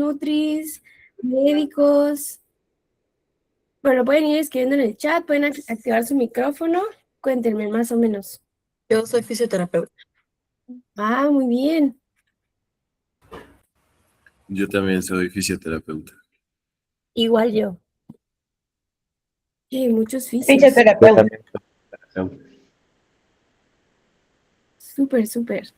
nutris, médicos. Bueno, pueden ir escribiendo en el chat, pueden activar su micrófono. Cuéntenme más o menos. Yo soy fisioterapeuta. Ah, muy bien. Yo también soy fisioterapeuta. Igual yo. Sí, muchos fisios. Yo Fisioterapeuta. también soy fisioterapeuta. Súper, súper.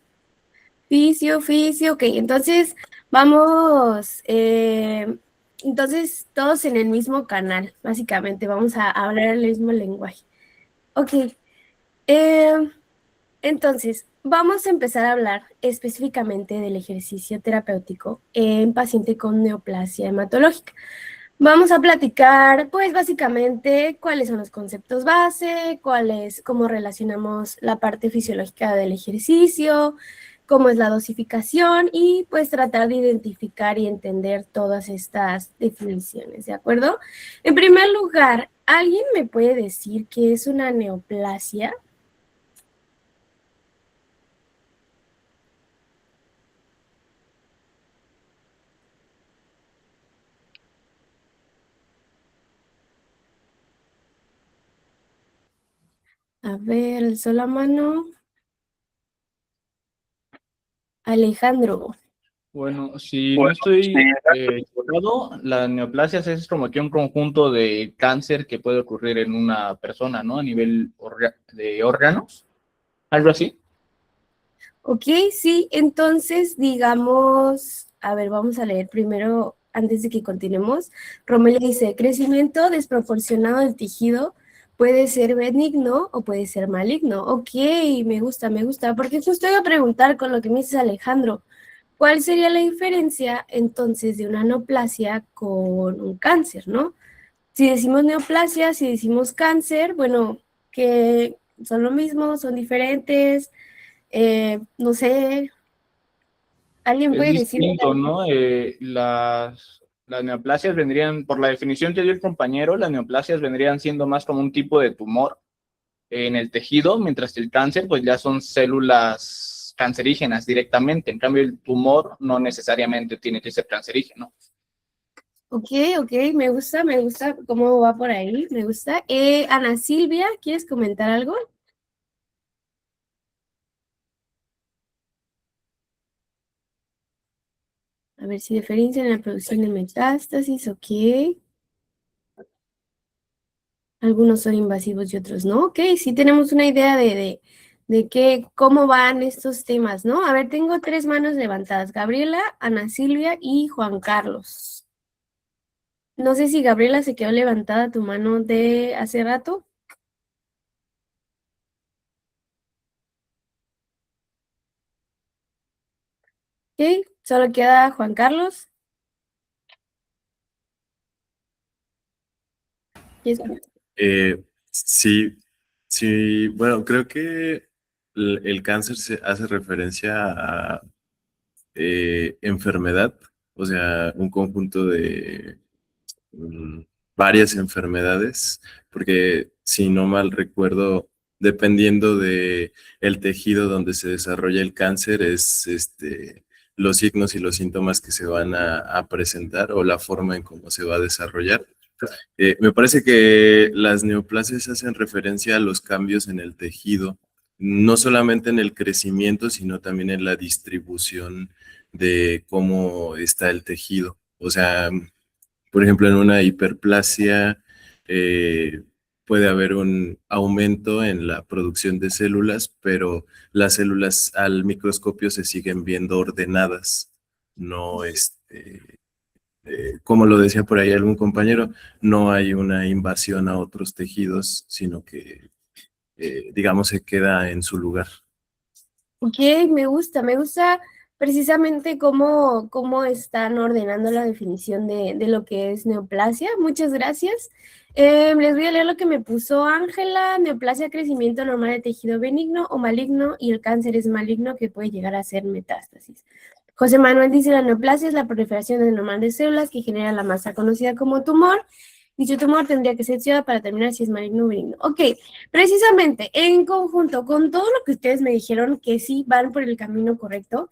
Fisio, ok, entonces vamos, entonces todos en el mismo canal, básicamente, vamos a hablar el mismo lenguaje. Ok, entonces vamos a empezar a hablar específicamente del ejercicio terapéutico en paciente con neoplasia hematológica. Vamos a platicar, pues, básicamente, cuáles son los conceptos base, cómo relacionamos la parte fisiológica del ejercicio, cómo es la dosificación y, pues, tratar de identificar y entender todas estas definiciones, ¿de acuerdo? En primer lugar, ¿alguien me puede decir qué es una neoplasia? A ver, alzó la mano. Alejandro. Bueno, si no estoy equivocado, la neoplasia es como que un conjunto de cáncer que puede ocurrir en una persona, ¿no? A nivel de órganos, algo así. Ok, sí, entonces digamos, a ver, vamos a leer primero, antes de que continuemos. Romelio dice, crecimiento desproporcionado del tejido puede ser benigno o puede ser maligno. Ok, me gusta, porque justo iba a preguntar con lo que me dices, Alejandro, ¿cuál sería la diferencia entonces de una neoplasia con un cáncer, no? Si decimos neoplasia, si decimos cáncer, bueno, que son lo mismo, son diferentes, no sé, ¿alguien Es puede decir? distinto, ¿no? Las neoplasias vendrían, por la definición que dio el compañero, las neoplasias vendrían siendo más como un tipo de tumor en el tejido, mientras que el cáncer, pues ya son células cancerígenas directamente. En cambio, el tumor no necesariamente tiene que ser cancerígeno. Ok, me gusta cómo va por ahí, me gusta. Ana Silvia, ¿quieres comentar algo? A ver si diferencia en la producción de metástasis, ok. Algunos son invasivos y otros no. Ok, sí tenemos una idea de cómo van estos temas, ¿no? A ver, tengo 3 manos levantadas, Gabriela, Ana Silvia y Juan Carlos. No sé si Gabriela se quedó levantada tu mano de hace rato. Ok, solo queda Juan Carlos. ¿Quieres comentar? Sí, sí, bueno, creo que el cáncer se hace referencia a enfermedad, o sea, un conjunto de mm, varias enfermedades, porque si no mal recuerdo, dependiendo de el tejido donde se desarrolla el cáncer, es los signos y los síntomas que se van a presentar o la forma en cómo se va a desarrollar. Me parece que las neoplasias hacen referencia a los cambios en el tejido, no solamente en el crecimiento, sino también en la distribución de cómo está el tejido. O sea, por ejemplo, en una hiperplasia eh, puede haber un aumento en la producción de células, pero las células al microscopio se siguen viendo ordenadas, no como lo decía por ahí algún compañero, no hay una invasión a otros tejidos, sino que, digamos, se queda en su lugar. Ok, me gusta precisamente cómo están ordenando la definición de lo que es neoplasia. Muchas gracias. Les voy a leer lo que me puso Ángela. Neoplasia, crecimiento normal de tejido benigno o maligno, y el cáncer es maligno que puede llegar a ser metástasis. José Manuel dice, la neoplasia es la proliferación anormal de células que genera la masa conocida como tumor. Dicho tumor tendría que ser estudiado para determinar si es maligno o benigno. Ok, precisamente, en conjunto con todo lo que ustedes me dijeron que sí van por el camino correcto,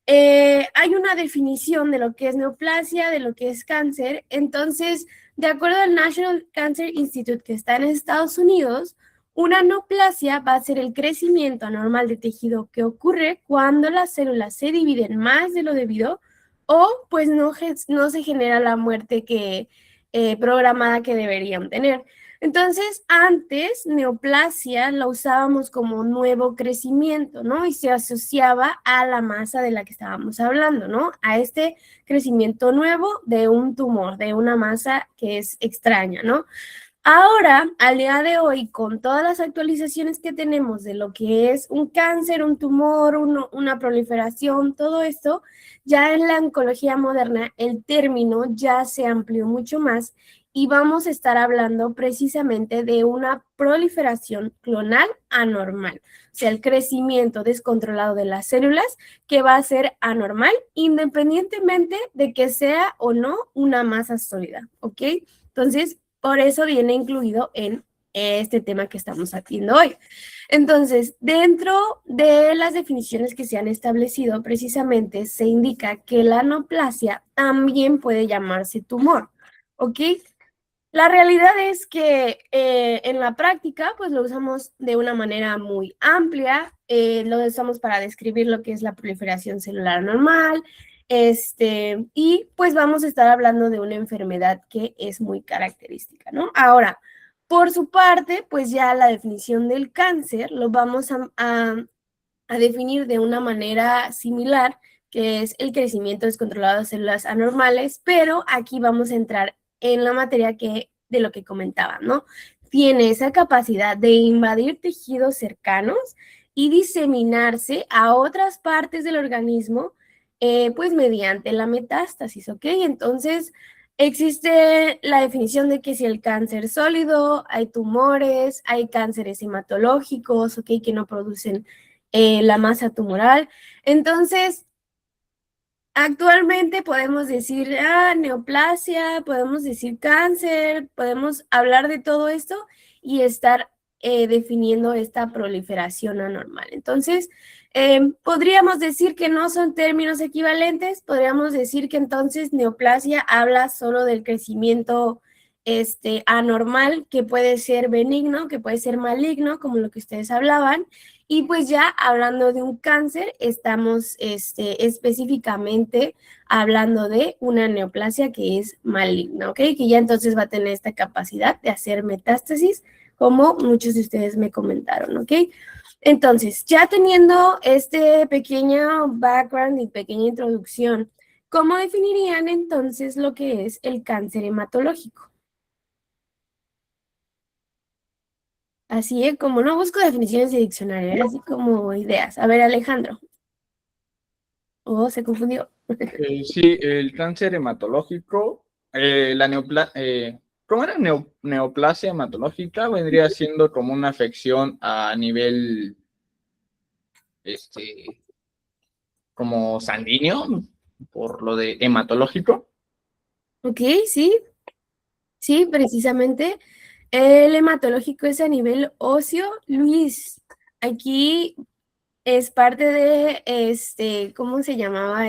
hay una definición de lo que es neoplasia, de lo que es cáncer. Entonces, de acuerdo al National Cancer Institute, que está en Estados Unidos, una neoplasia va a ser el crecimiento anormal de tejido que ocurre cuando las células se dividen más de lo debido o pues no se genera la muerte programada que deberían tener. Entonces, antes, neoplasia la usábamos como nuevo crecimiento, ¿no? Y se asociaba a la masa de la que estábamos hablando, ¿no? A este crecimiento nuevo de un tumor, de una masa que es extraña, ¿no? Ahora, al día de hoy, con todas las actualizaciones que tenemos de lo que es un cáncer, un tumor, una proliferación, todo esto, ya en la oncología moderna el término ya se amplió mucho más y vamos a estar hablando precisamente de una proliferación clonal anormal, o sea, el crecimiento descontrolado de las células que va a ser anormal independientemente de que sea o no una masa sólida, ¿ok? Entonces, por eso viene incluido en este tema que estamos haciendo hoy. Entonces, dentro de las definiciones que se han establecido, precisamente se indica que la neoplasia también puede llamarse tumor, ¿ok? La realidad es que en la práctica, pues lo usamos de una manera muy amplia, lo usamos para describir lo que es la proliferación celular normal, y pues vamos a estar hablando de una enfermedad que es muy característica, ¿no? Ahora, por su parte, pues ya la definición del cáncer lo vamos a definir de una manera similar, que es el crecimiento descontrolado de células anormales, pero aquí vamos a entrar en la materia de lo que comentaba, ¿no? Tiene esa capacidad de invadir tejidos cercanos y diseminarse a otras partes del organismo, pues mediante la metástasis, ¿ok? Entonces, existe la definición de que si el cáncer sólido, hay tumores, hay cánceres hematológicos, ¿ok? Que no producen la masa tumoral. Entonces, actualmente podemos decir neoplasia, podemos decir cáncer, podemos hablar de todo esto y estar definiendo esta proliferación anormal. Entonces, podríamos decir que no son términos equivalentes, podríamos decir que entonces neoplasia habla solo del crecimiento anormal, que puede ser benigno, que puede ser maligno, como lo que ustedes hablaban, y pues ya hablando de un cáncer, estamos específicamente hablando de una neoplasia que es maligna, ¿ok? Que ya entonces va a tener esta capacidad de hacer metástasis, como muchos de ustedes me comentaron, ¿ok? Entonces, ya teniendo este pequeño background y pequeña introducción, ¿cómo definirían entonces lo que es el cáncer hematológico? Así es, como no busco definiciones de diccionario, así como ideas. A ver, Alejandro. Oh, se confundió. Sí, el cáncer hematológico, ¿cómo era? Neoplasia hematológica vendría siendo como una afección a nivel, como sanguíneo, por lo de hematológico. Ok, sí, sí, precisamente. El hematológico es a nivel óseo. Luis, aquí es parte de, ¿cómo se llamaba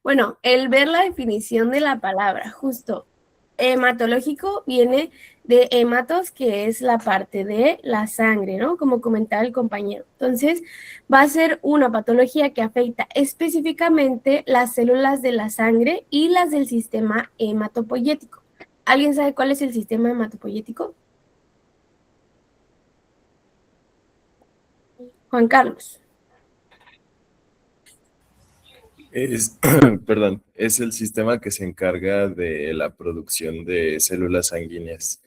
bueno, el ver la definición de la palabra, justo. Hematológico viene de hematos, que es la parte de la sangre, ¿no? Como comentaba el compañero. Entonces, va a ser una patología que afecta específicamente las células de la sangre y las del sistema hematopoyético. ¿Alguien sabe cuál es el sistema hematopoyético? Juan Carlos. Perdón, es el sistema que se encarga de la producción de células sanguíneas,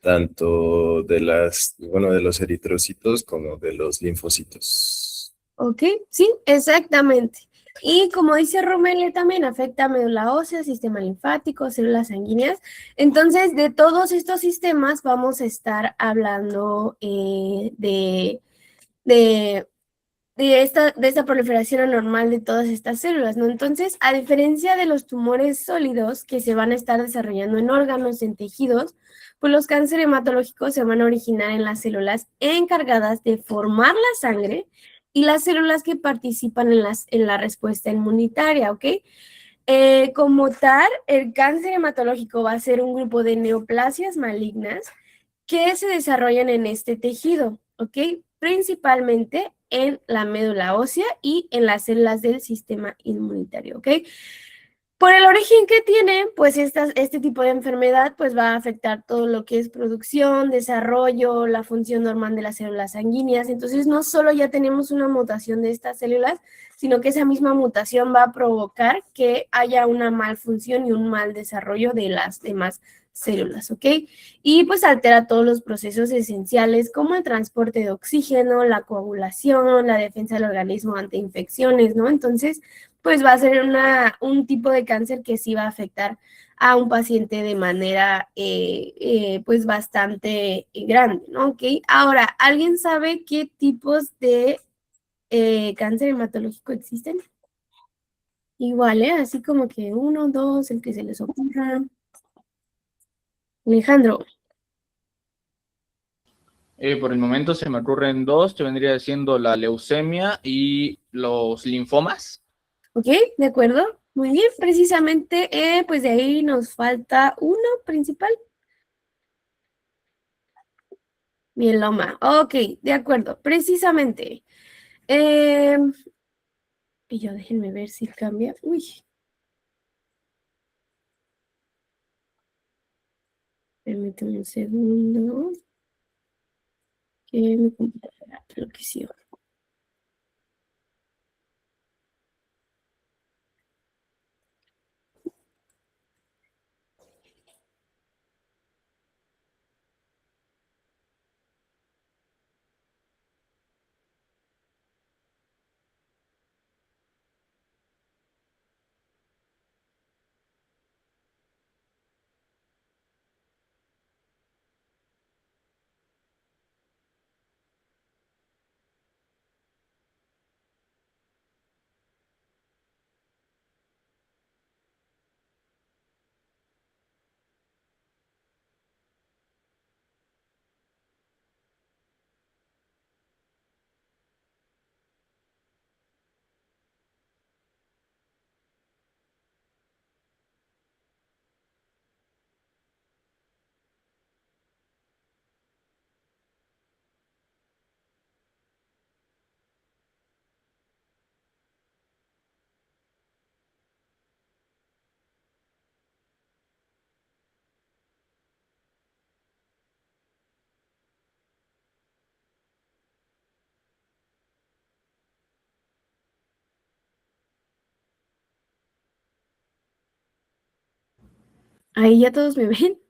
tanto de de los eritrocitos como de los linfocitos. Ok, sí, exactamente. Y como dice Romelia, también afecta a médula ósea, sistema linfático, células sanguíneas. Entonces, de todos estos sistemas vamos a estar hablando de de esta proliferación anormal de todas estas células, ¿no? Entonces, a diferencia de los tumores sólidos que se van a estar desarrollando en órganos, en tejidos, pues los cánceres hematológicos se van a originar en las células encargadas de formar la sangre y las células que participan en la respuesta inmunitaria, ¿ok? Como tal, el cáncer hematológico va a ser un grupo de neoplasias malignas que se desarrollan en este tejido, ¿ok? Principalmente en la médula ósea y en las células del sistema inmunitario, ¿ok? Por el origen que tiene, pues este tipo de enfermedad pues va a afectar todo lo que es producción, desarrollo, la función normal de las células sanguíneas. Entonces, no solo ya tenemos una mutación de estas células, sino que esa misma mutación va a provocar que haya una malfunción y un mal desarrollo de las demás células, ¿ok? Y pues altera todos los procesos esenciales como el transporte de oxígeno, la coagulación, la defensa del organismo ante infecciones, ¿no? Entonces, pues va a ser un tipo de cáncer que sí va a afectar a un paciente de manera pues bastante grande, ¿no? ¿Ok? Ahora, ¿alguien sabe qué tipos de cáncer hematológico existen? Igual, ¿eh? Así como que 1, 2, el que se les ocurra. Alejandro. Por el momento se me ocurren dos, que vendría siendo la leucemia y los linfomas. ¿Ok? ¿De acuerdo? Muy bien, precisamente, pues de ahí nos falta uno principal. Mieloma. Ok, de acuerdo, precisamente. Y yo déjenme ver si cambia. Uy. Permítame un segundo. Que mi computadora enloqueció. Ahí ya todos me ven.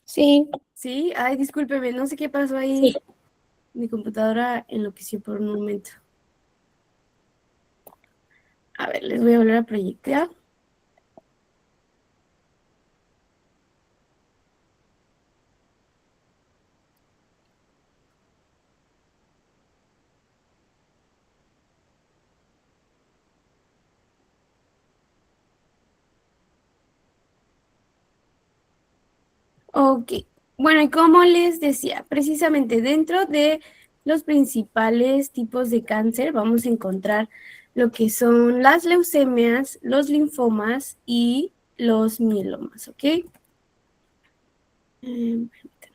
Sí, Sí, ay, discúlpeme, no sé qué pasó ahí. sí. Mi computadora enloqueció por un momento. A ver, les voy a volver a proyectar. Ok, bueno, y como les decía, precisamente dentro de los principales tipos de cáncer vamos a encontrar lo que son las leucemias, los linfomas y los mielomas, ¿ok? Permítanme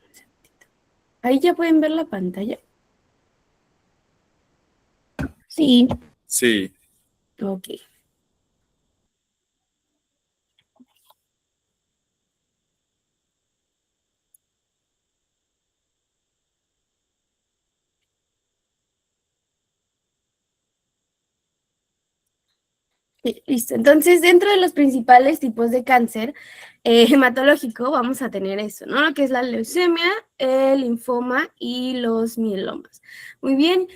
un segundito. Ahí ya pueden ver la pantalla. Sí. Sí, Ok. Listo. Entonces, dentro de los principales tipos de cáncer hematológico, vamos a tener eso, ¿no? Lo que es la leucemia, el linfoma y los mielomas. Muy bien.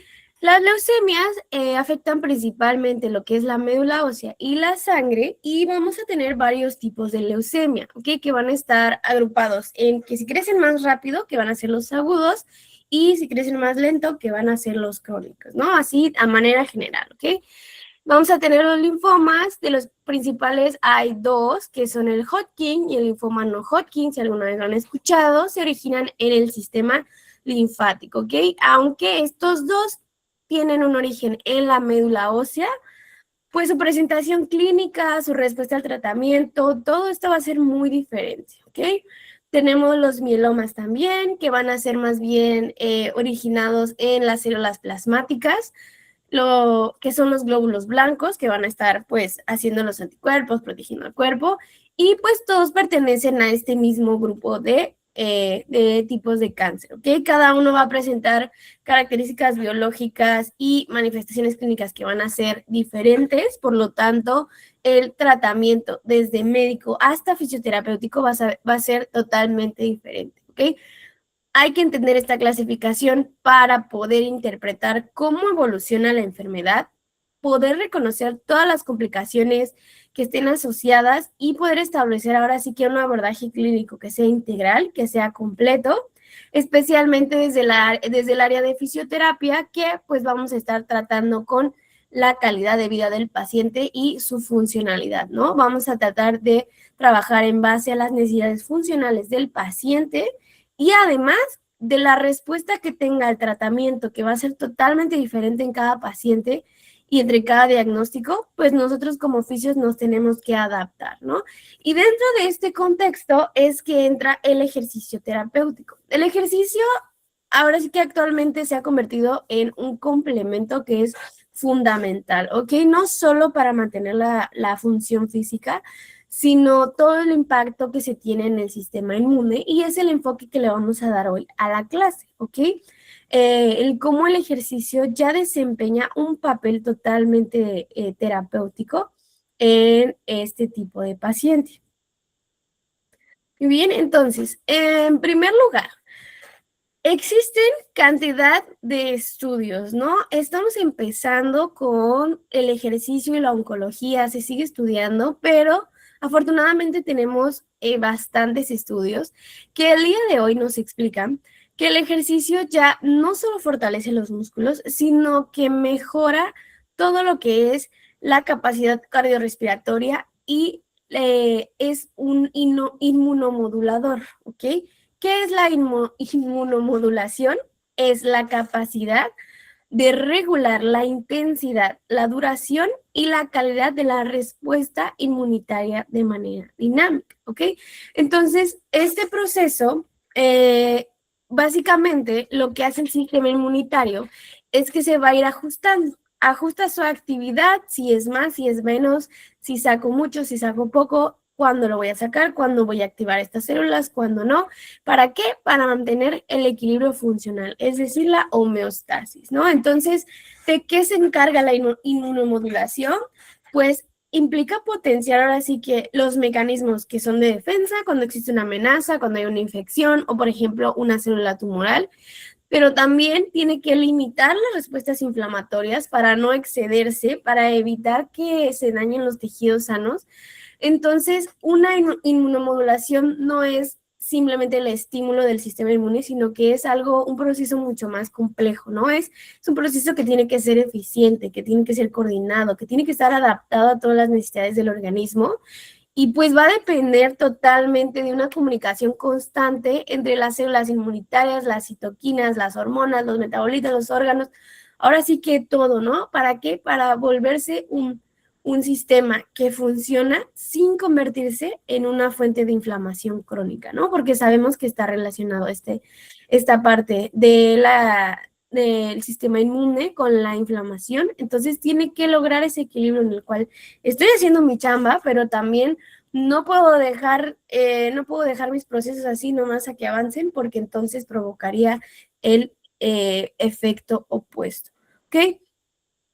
Las leucemias afectan principalmente lo que es la médula ósea y la sangre, y vamos a tener varios tipos de leucemia, ¿ok? Que van a estar agrupados en que si crecen más rápido, que van a ser los agudos, y si crecen más lento, que van a ser los crónicos, ¿no? Así a manera general, ¿ok? Vamos a tener los linfomas. De los principales hay dos, que son el Hodgkin y el linfoma no Hodgkin, si alguna vez lo han escuchado, se originan en el sistema linfático, ¿ok? Aunque estos dos tienen un origen en la médula ósea, pues su presentación clínica, su respuesta al tratamiento, todo esto va a ser muy diferente, ¿ok? Tenemos los mielomas también, que van a ser más bien originados en las células plasmáticas, lo que son los glóbulos blancos, que van a estar pues haciendo los anticuerpos, protegiendo al cuerpo, y pues todos pertenecen a este mismo grupo de tipos de cáncer, ¿ok? Cada uno va a presentar características biológicas y manifestaciones clínicas que van a ser diferentes, por lo tanto, el tratamiento desde médico hasta fisioterapéutico va a ser totalmente diferente, ¿ok? Hay que entender esta clasificación para poder interpretar cómo evoluciona la enfermedad, poder reconocer todas las complicaciones que estén asociadas y poder establecer ahora sí que un abordaje clínico que sea integral, que sea completo, especialmente desde el área de fisioterapia, que pues vamos a estar tratando con la calidad de vida del paciente y su funcionalidad, ¿no? Vamos a tratar de trabajar en base a las necesidades funcionales del paciente y además de la respuesta que tenga el tratamiento, que va a ser totalmente diferente en cada paciente y entre cada diagnóstico, pues nosotros como fisios nos tenemos que adaptar, ¿no? Y dentro de este contexto es que entra el ejercicio terapéutico. El ejercicio ahora sí que actualmente se ha convertido en un complemento que es fundamental, ¿ok? No solo para mantener la función física, sino todo el impacto que se tiene en el sistema inmune, y es el enfoque que le vamos a dar hoy a la clase, ¿ok? El cómo el ejercicio ya desempeña un papel totalmente terapéutico en este tipo de paciente. Muy bien, entonces, en primer lugar, existen cantidad de estudios, ¿no? Estamos empezando con el ejercicio y la oncología, se sigue estudiando, pero afortunadamente tenemos bastantes estudios que el día de hoy nos explican que el ejercicio ya no solo fortalece los músculos, sino que mejora todo lo que es la capacidad cardiorrespiratoria y es un inmunomodulador, ¿ok? ¿Qué es la inmunomodulación? Es la capacidad de regular la intensidad, la duración y la calidad de la respuesta inmunitaria de manera dinámica, ¿ok? Entonces, este proceso, básicamente, lo que hace el sistema inmunitario es que se va a ir ajustando. Ajusta su actividad, si es más, si es menos, si saco mucho, si saco poco, cuándo lo voy a sacar, cuándo voy a activar estas células, cuándo no. ¿Para qué? Para mantener el equilibrio funcional, es decir, la homeostasis, ¿no? Entonces, ¿de qué se encarga la inmunomodulación? Pues implica potenciar ahora sí que los mecanismos que son de defensa cuando existe una amenaza, cuando hay una infección o, por ejemplo, una célula tumoral, pero también tiene que limitar las respuestas inflamatorias para no excederse, para evitar que se dañen los tejidos sanos. Entonces, una inmunomodulación no es simplemente el estímulo del sistema inmune, sino que es un proceso mucho más complejo, ¿no? Es un proceso que tiene que ser eficiente, que tiene que ser coordinado, que tiene que estar adaptado a todas las necesidades del organismo, y pues va a depender totalmente de una comunicación constante entre las células inmunitarias, las citoquinas, las hormonas, los metabolitos, los órganos, ahora sí que todo, ¿no? ¿Para qué? Para volverse un sistema que funciona sin convertirse en una fuente de inflamación crónica, ¿no? Porque sabemos que está relacionado esta parte del sistema inmune con la inflamación. Entonces tiene que lograr ese equilibrio en el cual estoy haciendo mi chamba, pero también no puedo dejar mis procesos así nomás a que avancen, porque entonces provocaría el efecto opuesto, ¿ok?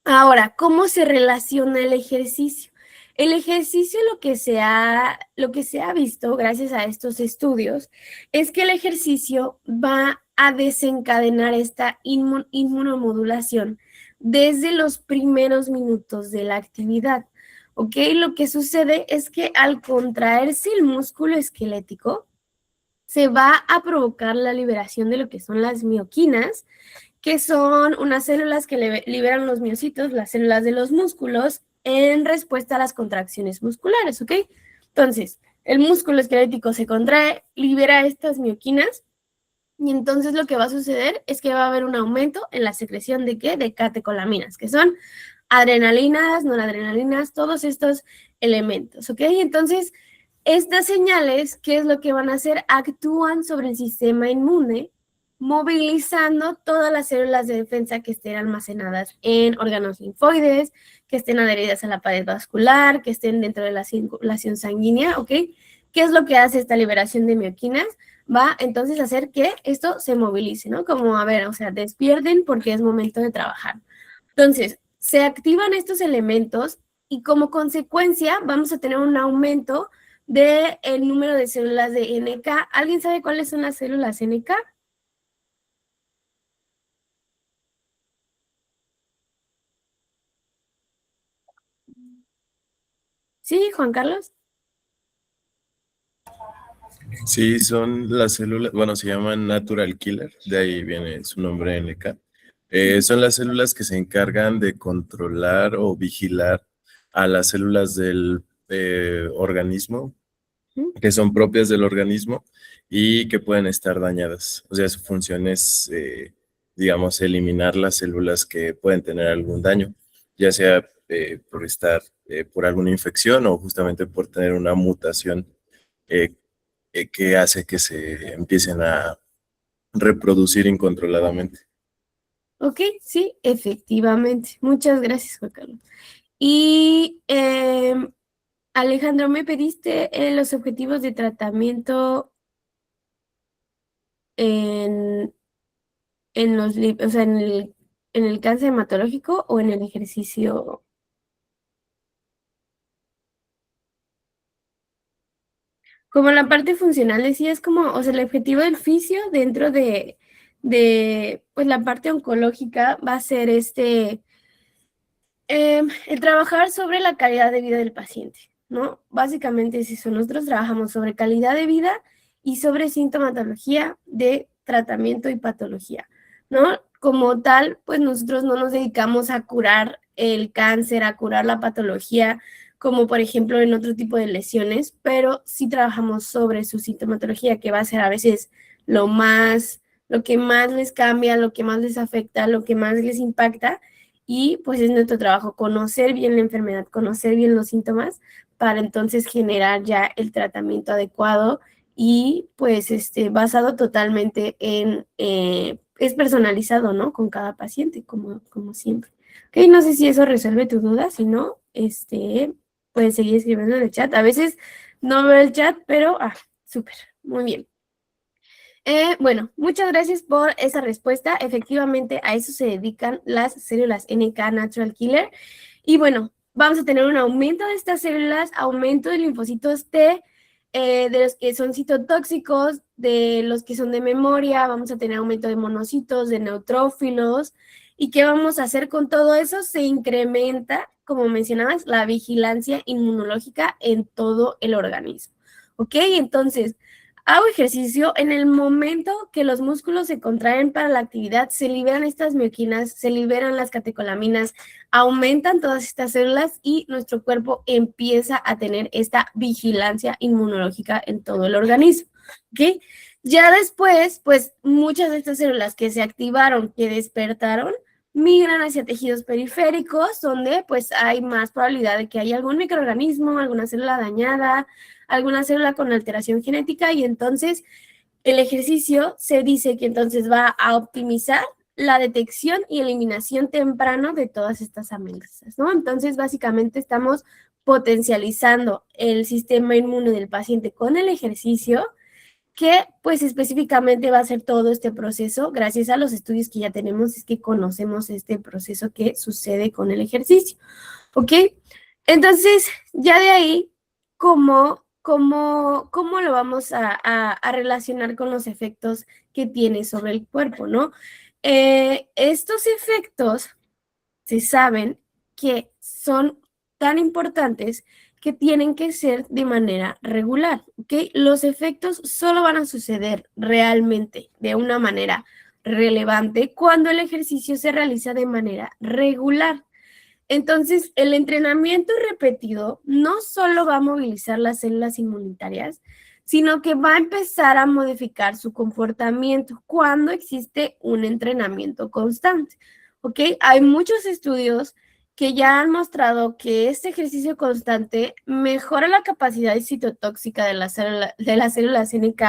Ahora, ¿cómo se relaciona el ejercicio? El ejercicio, lo que se ha visto gracias a estos estudios es que el ejercicio va a desencadenar esta inmunomodulación desde los primeros minutos de la actividad. ¿Ok? Lo que sucede es que al contraerse el músculo esquelético, se va a provocar la liberación de lo que son las mioquinas, que son unas células que liberan los miocitos, las células de los músculos, en respuesta a las contracciones musculares, ¿ok? Entonces, el músculo esquelético se contrae, libera estas mioquinas, y entonces lo que va a suceder es que va a haber un aumento en la secreción ¿de qué? De catecolaminas, que son adrenalinas, noradrenalinas, todos estos elementos, ¿ok? Entonces, estas señales, ¿qué es lo que van a hacer? Actúan sobre el sistema inmune, movilizando todas las células de defensa que estén almacenadas en órganos linfoides, que estén adheridas a la pared vascular, que estén dentro de la circulación sanguínea, ¿ok? ¿Qué es lo que hace esta liberación de mioquinas? Va entonces a hacer que esto se movilice, ¿no? Como, a ver, o sea, despierten porque es momento de trabajar. Entonces, se activan estos elementos y como consecuencia vamos a tener un aumento del número de células de NK. ¿Alguien sabe cuáles son las células NK? ¿Sí, Juan Carlos? Sí, son las células, bueno, se llaman natural killer, de ahí viene su nombre NK. Son las células que se encargan de controlar o vigilar a las células del organismo, que son propias del organismo y que pueden estar dañadas. O sea, su función es, digamos, eliminar las células que pueden tener algún daño, ya sea por estar, por alguna infección o justamente por tener una mutación eh, que hace que se empiecen a reproducir incontroladamente. Ok, sí, efectivamente. Muchas gracias, Juan Carlos. Y Alejandro, me pediste los objetivos de tratamiento en, o sea, en el cáncer hematológico o en el ejercicio. Como la parte funcional, decía, es como, o sea, el objetivo del fisio dentro de pues la parte oncológica va a ser el trabajar sobre la calidad de vida del paciente, ¿no? Básicamente es eso, nosotros trabajamos sobre calidad de vida y sobre sintomatología de tratamiento y patología, ¿no? Como tal, pues nosotros no nos dedicamos a curar el cáncer, a curar la patología, como por ejemplo en otro tipo de lesiones, pero sí trabajamos sobre su sintomatología, que va a ser a veces lo que más les cambia, lo que más les afecta, lo que más les impacta, y pues es nuestro trabajo conocer bien la enfermedad, conocer bien los síntomas para entonces generar ya el tratamiento adecuado y pues basado totalmente es personalizado, ¿no? Con cada paciente, como siempre. Ok, no sé si eso resuelve tu duda, si no, puedes seguir escribiendo en el chat. A veces no veo el chat, pero, súper, muy bien. Bueno, muchas gracias por esa respuesta. Efectivamente, a eso se dedican las células NK Natural Killer. Y bueno, vamos a tener un aumento de estas células, aumento de linfocitos T, de los que son citotóxicos, de los que son de memoria, vamos a tener aumento de monocitos, de neutrófilos. ¿Y qué vamos a hacer con todo eso? Se incrementa, como mencionabas, la vigilancia inmunológica en todo el organismo. ¿Ok? Entonces, hago ejercicio, en el momento que los músculos se contraen para la actividad, se liberan estas mioquinas, se liberan las catecolaminas, aumentan todas estas células y nuestro cuerpo empieza a tener esta vigilancia inmunológica en todo el organismo, ¿ok? Ya después, pues muchas de estas células que se activaron, que despertaron, migran hacia tejidos periféricos, donde pues hay más probabilidad de que haya algún microorganismo, alguna célula dañada, alguna célula con alteración genética, y entonces el ejercicio se dice que entonces va a optimizar la detección y eliminación temprano de todas estas amenazas, ¿no? Entonces, básicamente estamos potencializando el sistema inmune del paciente con el ejercicio, que pues específicamente va a ser todo este proceso. Gracias a los estudios que ya tenemos, es que conocemos este proceso que sucede con el ejercicio, ¿ok? Entonces, ya de ahí, ¿cómo lo vamos a relacionar con los efectos que tiene sobre el cuerpo, ¿no? Estos efectos se saben que son tan importantes que tienen que ser de manera regular, ¿ok? Los efectos solo van a suceder realmente de una manera relevante cuando el ejercicio se realiza de manera regular. Entonces, el entrenamiento repetido no solo va a movilizar las células inmunitarias, sino que va a empezar a modificar su comportamiento cuando existe un entrenamiento constante, ¿ok? Hay muchos estudios que ya han mostrado que este ejercicio constante mejora la capacidad citotóxica de las células NK,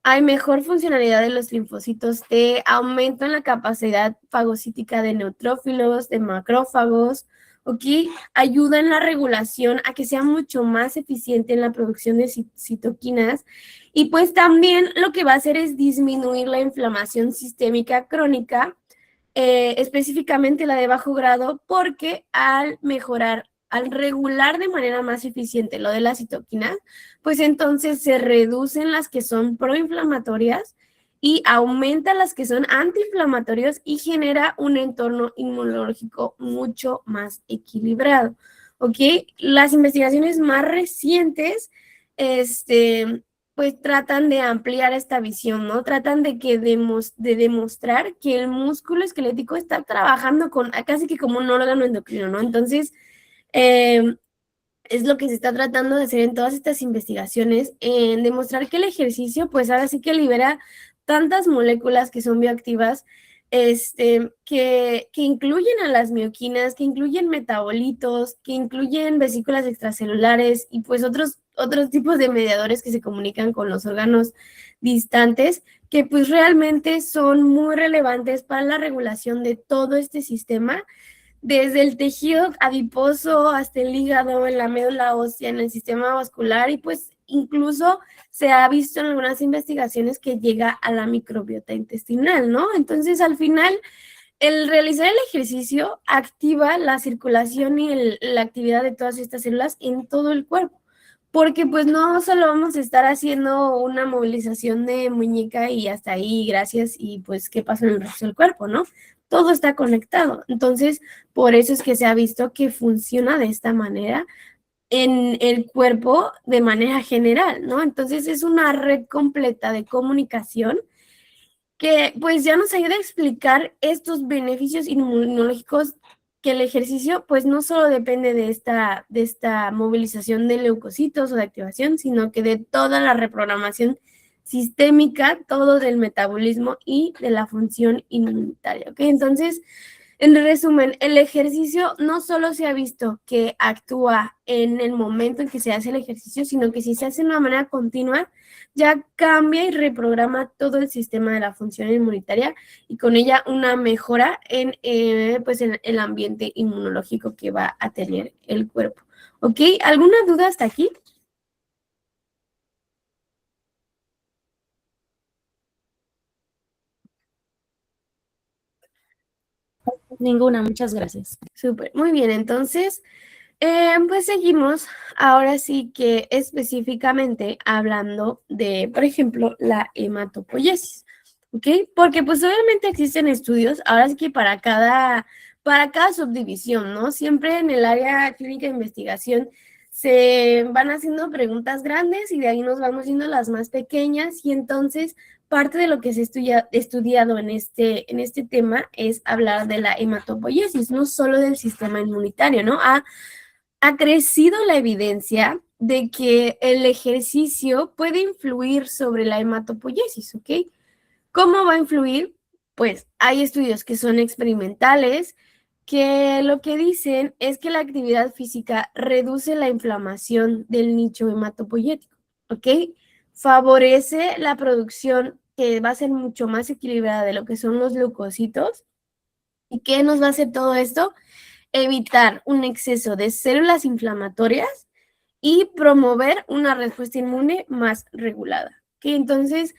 hay mejor funcionalidad de los linfocitos T, aumento en la capacidad fagocítica de neutrófilos, de macrófagos, ¿ok? Ayuda en la regulación a que sea mucho más eficiente en la producción de citoquinas y pues también lo que va a hacer es disminuir la inflamación sistémica crónica, específicamente la de bajo grado, porque al regular de manera más eficiente lo de las citoquinas, pues entonces se reducen las que son proinflamatorias y aumenta las que son antiinflamatorios y genera un entorno inmunológico mucho más equilibrado, ¿ok? Las investigaciones más recientes, pues tratan de ampliar esta visión, ¿no? Tratan de demostrar que el músculo esquelético está trabajando casi que como un órgano endocrino, ¿no? Entonces, es lo que se está tratando de hacer en todas estas investigaciones, en demostrar que el ejercicio, pues ahora sí que libera tantas moléculas que son bioactivas, que incluyen a las mioquinas, que incluyen metabolitos, que incluyen vesículas extracelulares y pues otros tipos de mediadores que se comunican con los órganos distantes, que pues realmente son muy relevantes para la regulación de todo este sistema, desde el tejido adiposo hasta el hígado, en la médula ósea, en el sistema vascular y pues incluso se ha visto en algunas investigaciones que llega a la microbiota intestinal, ¿no? Entonces, al final, el realizar el ejercicio activa la circulación y la actividad de todas estas células en todo el cuerpo, porque pues no solo vamos a estar haciendo una movilización de muñeca y hasta ahí, gracias, y pues qué pasa en el resto del cuerpo, ¿no? Todo está conectado. Entonces, por eso es que se ha visto que funciona de esta manera en el cuerpo de manera general, ¿no? Entonces, es una red completa de comunicación que pues ya nos ayuda a explicar estos beneficios inmunológicos, que el ejercicio pues no solo depende de esta movilización de leucocitos o de activación, sino que de toda la reprogramación sistémica, todo del metabolismo y de la función inmunitaria, ¿ok? Entonces, en resumen, el ejercicio no solo se ha visto que actúa en el momento en que se hace el ejercicio, sino que si se hace de una manera continua, ya cambia y reprograma todo el sistema de la función inmunitaria y con ella una mejora en pues en el ambiente inmunológico que va a tener el cuerpo, ¿ok? ¿Alguna duda hasta aquí? Ninguna, muchas gracias. Súper, muy bien, entonces, pues seguimos ahora sí que específicamente hablando de, por ejemplo, la hematopoiesis, ¿ok? Porque pues obviamente existen estudios, ahora sí que para cada subdivisión, ¿no? Siempre en el área clínica de investigación se van haciendo preguntas grandes y de ahí nos vamos yendo las más pequeñas y entonces parte de lo que se ha estudiado en este tema es hablar de la hematopoiesis, no solo del sistema inmunitario, ¿no? Ha crecido la evidencia de que el ejercicio puede influir sobre la hematopoiesis, ¿ok? ¿Cómo va a influir? Pues hay estudios que son experimentales, que lo que dicen es que la actividad física reduce la inflamación del nicho hematopoyético, ¿ok? Favorece la producción que va a ser mucho más equilibrada de lo que son los leucocitos. ¿Y qué nos va a hacer todo esto? Evitar un exceso de células inflamatorias y promover una respuesta inmune más regulada. ¿Ok? Entonces,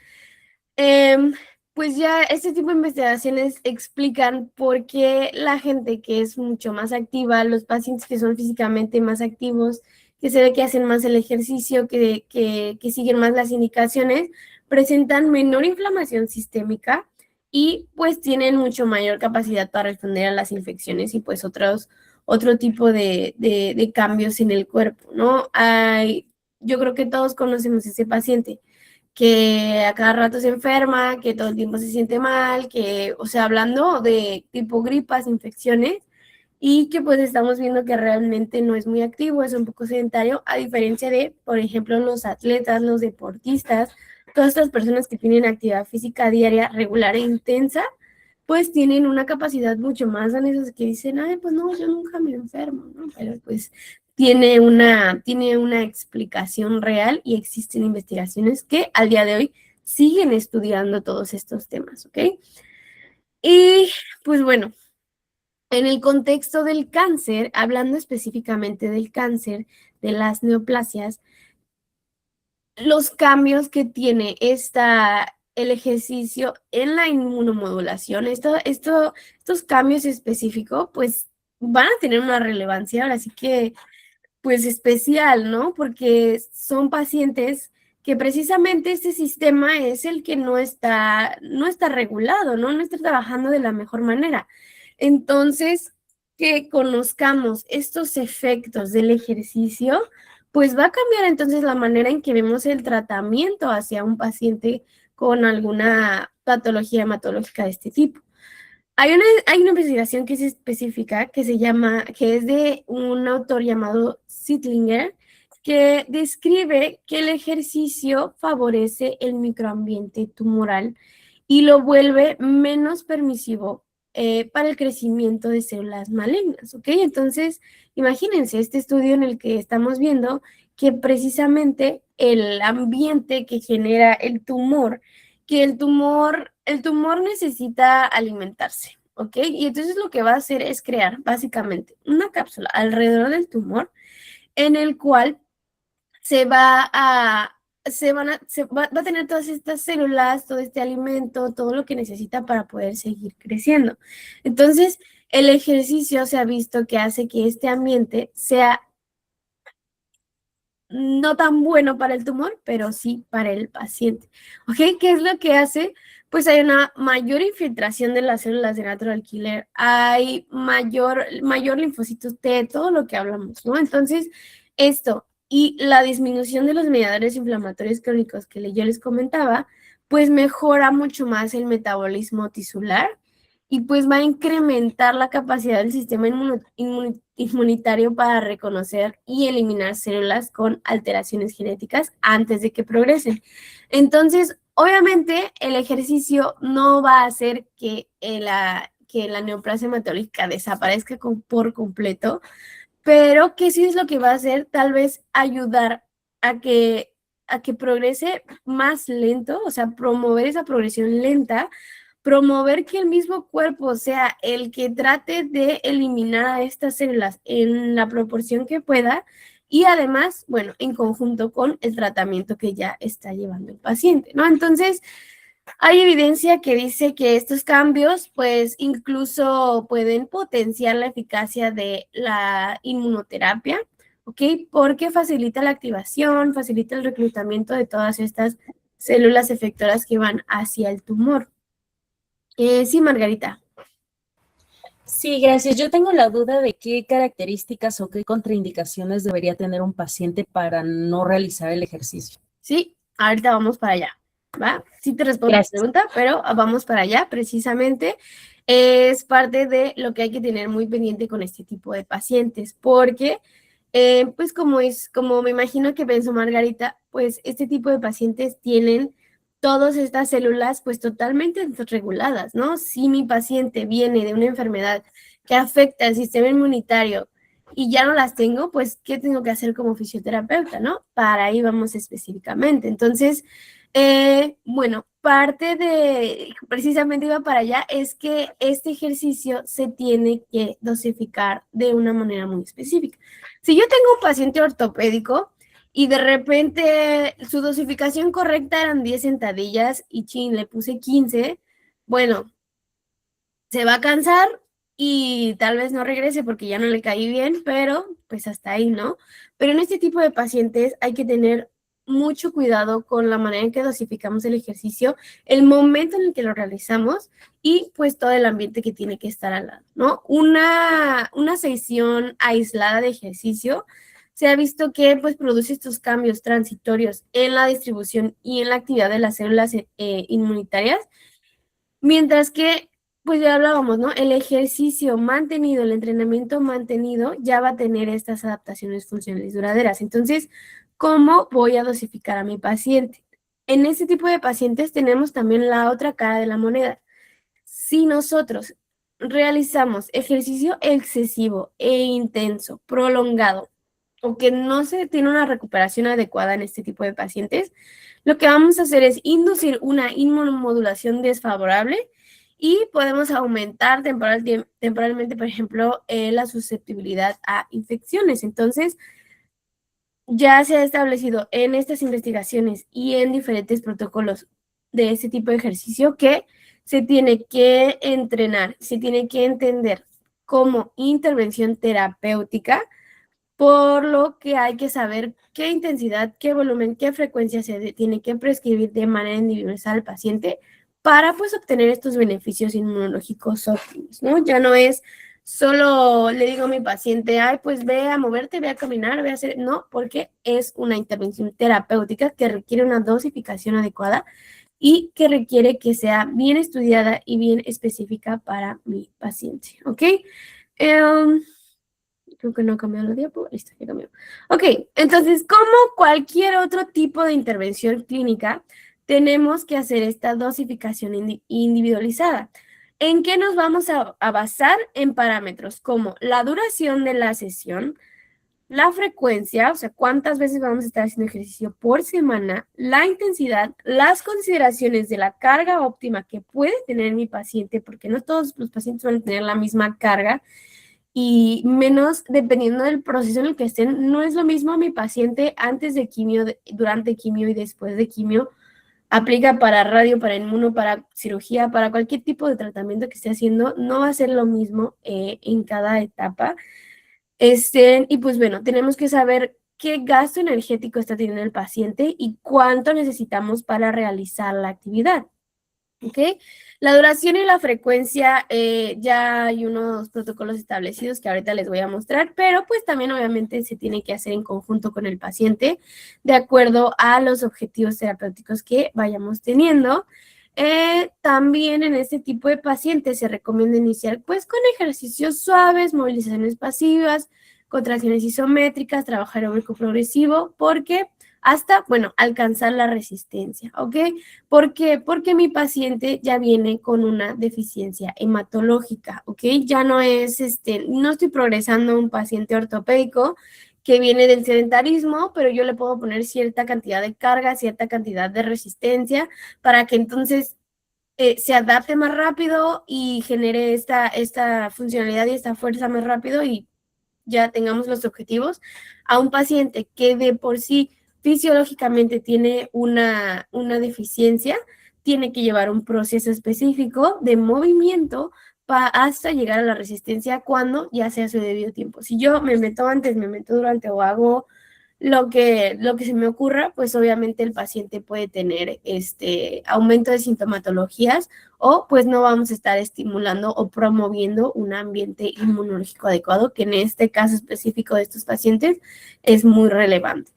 pues ya este tipo de investigaciones explican por qué la gente que es mucho más activa, los pacientes que son físicamente más activos, que se ve que hacen más el ejercicio, que siguen más las indicaciones, presentan menor inflamación sistémica y pues tienen mucho mayor capacidad para responder a las infecciones y pues otro tipo de cambios en el cuerpo, ¿no? Yo creo que todos conocemos ese paciente que a cada rato se enferma, que todo el tiempo se siente mal, que, o sea, hablando de tipo gripas, infecciones, y que pues estamos viendo que realmente no es muy activo, es un poco sedentario, a diferencia de, por ejemplo, los atletas, los deportistas, todas estas personas que tienen actividad física diaria regular e intensa, pues tienen una capacidad mucho más en esos que dicen, ay, pues no, yo nunca me enfermo, ¿no? Pero pues tiene una explicación real y existen investigaciones que al día de hoy siguen estudiando todos estos temas, ¿ok? Y pues bueno, en el contexto del cáncer, hablando específicamente del cáncer, de las neoplasias, los cambios que tiene el ejercicio en la inmunomodulación, estos cambios específicos, pues van a tener una relevancia ahora sí que, pues especial, ¿no? Porque son pacientes que precisamente este sistema es el que no está regulado, ¿no? No está trabajando de la mejor manera. Entonces, que conozcamos estos efectos del ejercicio, pues va a cambiar entonces la manera en que vemos el tratamiento hacia un paciente con alguna patología hematológica de este tipo. Hay una investigación que es específica, que es de un autor llamado Sittlinger, que describe que el ejercicio favorece el microambiente tumoral y lo vuelve menos permisivo para el crecimiento de células malignas, ¿ok? Entonces, imagínense este estudio en el que estamos viendo que precisamente el ambiente que genera el tumor, que el tumor necesita alimentarse, ¿ok? Y entonces lo que va a hacer es crear básicamente una cápsula alrededor del tumor en el cual va a tener todas estas células, todo este alimento, todo lo que necesita para poder seguir creciendo. Entonces, el ejercicio se ha visto que hace que este ambiente sea no tan bueno para el tumor, pero sí para el paciente. ¿Ok? ¿Qué es lo que hace? Pues hay una mayor infiltración de las células de natural killer, hay mayor linfocitos T, todo lo que hablamos, ¿no? Entonces, esto y la disminución de los mediadores inflamatorios crónicos que yo les comentaba, pues mejora mucho más el metabolismo tisular y pues va a incrementar la capacidad del sistema inmunitario para reconocer y eliminar células con alteraciones genéticas antes de que progresen. Entonces, obviamente, el ejercicio no va a hacer que la neoplasia hematológica desaparezca por completo, pero que sí es lo que va a hacer, tal vez ayudar a que progrese más lento, o sea, promover esa progresión lenta, promover que el mismo cuerpo sea el que trate de eliminar a estas células en la proporción que pueda y además, bueno, en conjunto con el tratamiento que ya está llevando el paciente, ¿no? Entonces, hay evidencia que dice que estos cambios, pues, incluso pueden potenciar la eficacia de la inmunoterapia, ¿ok? Porque facilita la activación, facilita el reclutamiento de todas estas células efectoras que van hacia el tumor. Sí, Margarita. Sí, gracias. Yo tengo la duda de qué características o qué contraindicaciones debería tener un paciente para no realizar el ejercicio. Sí, ahorita vamos para allá, ¿va? Sí te respondo la pregunta, pero vamos para allá. Precisamente es parte de lo que hay que tener muy pendiente con este tipo de pacientes, porque, pues como me imagino que pensó Margarita, pues este tipo de pacientes tienen todas estas células pues totalmente desreguladas, ¿no? Si mi paciente viene de una enfermedad que afecta al sistema inmunitario y ya no las tengo, pues, ¿qué tengo que hacer como fisioterapeuta, no? Para ahí vamos específicamente. Entonces, bueno, precisamente iba para allá, es que este ejercicio se tiene que dosificar de una manera muy específica. Si yo tengo un paciente ortopédico y de repente su dosificación correcta eran 10 sentadillas y chin, le puse 15, bueno, se va a cansar y tal vez no regrese porque ya no le caí bien, pero pues hasta ahí, ¿no? Pero en este tipo de pacientes hay que tener mucho cuidado con la manera en que dosificamos el ejercicio, el momento en el que lo realizamos y pues todo el ambiente que tiene que estar al lado, ¿no? Una sesión aislada de ejercicio se ha visto que pues produce estos cambios transitorios en la distribución y en la actividad de las células inmunitarias, mientras que pues ya hablábamos, ¿no? El ejercicio mantenido, el entrenamiento mantenido ya va a tener estas adaptaciones funcionales duraderas. Entonces, ¿cómo voy a dosificar a mi paciente? En este tipo de pacientes tenemos también la otra cara de la moneda. Si nosotros realizamos ejercicio excesivo e intenso, prolongado, o que no se tiene una recuperación adecuada en este tipo de pacientes, lo que vamos a hacer es inducir una inmunomodulación desfavorable y podemos aumentar temporalmente, por ejemplo, la susceptibilidad a infecciones. Entonces, ya se ha establecido en estas investigaciones y en diferentes protocolos de este tipo de ejercicio que se tiene que entrenar, se tiene que entender como intervención terapéutica, por lo que hay que saber qué intensidad, qué volumen, qué frecuencia se tiene que prescribir de manera individualizada al paciente para pues obtener estos beneficios inmunológicos óptimos, ¿no? Ya no es solo le digo a mi paciente, ay, pues ve a moverte, ve a caminar, ve a hacer, no, porque es una intervención terapéutica que requiere una dosificación adecuada y que requiere que sea bien estudiada y bien específica para mi paciente, ¿ok? Creo que no ha cambiado la diapo. Listo, ya cambió. Ok, entonces, como cualquier otro tipo de intervención clínica, tenemos que hacer esta dosificación individualizada. ¿En qué nos vamos a basar? En parámetros como la duración de la sesión, la frecuencia, o sea, cuántas veces vamos a estar haciendo ejercicio por semana, la intensidad, las consideraciones de la carga óptima que puede tener mi paciente, porque no todos los pacientes van a tener la misma carga, y menos dependiendo del proceso en el que estén. No es lo mismo mi paciente antes de quimio, durante quimio y después de quimio. Aplica para radio, para inmuno, para cirugía, para cualquier tipo de tratamiento que esté haciendo. No va a ser lo mismo en cada etapa. Y pues bueno, tenemos que saber qué gasto energético está teniendo el paciente y cuánto necesitamos para realizar la actividad. ¿Ok? La duración y la frecuencia, ya hay unos protocolos establecidos que ahorita les voy a mostrar, pero pues también obviamente se tiene que hacer en conjunto con el paciente de acuerdo a los objetivos terapéuticos que vayamos teniendo. También en este tipo de pacientes se recomienda iniciar pues con ejercicios suaves, movilizaciones pasivas, contracciones isométricas, trabajar aeróbico progresivo, porque hasta, bueno, alcanzar la resistencia, ¿ok? ¿Por qué? Porque mi paciente ya viene con una deficiencia hematológica, ¿ok? Ya no es, no estoy progresando a un paciente ortopédico que viene del sedentarismo, pero yo le puedo poner cierta cantidad de carga, cierta cantidad de resistencia, para que entonces se adapte más rápido y genere esta funcionalidad y esta fuerza más rápido y ya tengamos los objetivos. A un paciente que de por sí fisiológicamente tiene una deficiencia, tiene que llevar un proceso específico de movimiento hasta llegar a la resistencia cuando ya sea su debido tiempo. Si yo me meto antes, me meto durante o hago lo que se me ocurra, pues obviamente el paciente puede tener aumento de sintomatologías o pues no vamos a estar estimulando o promoviendo un ambiente inmunológico adecuado, que en este caso específico de estos pacientes es muy relevante.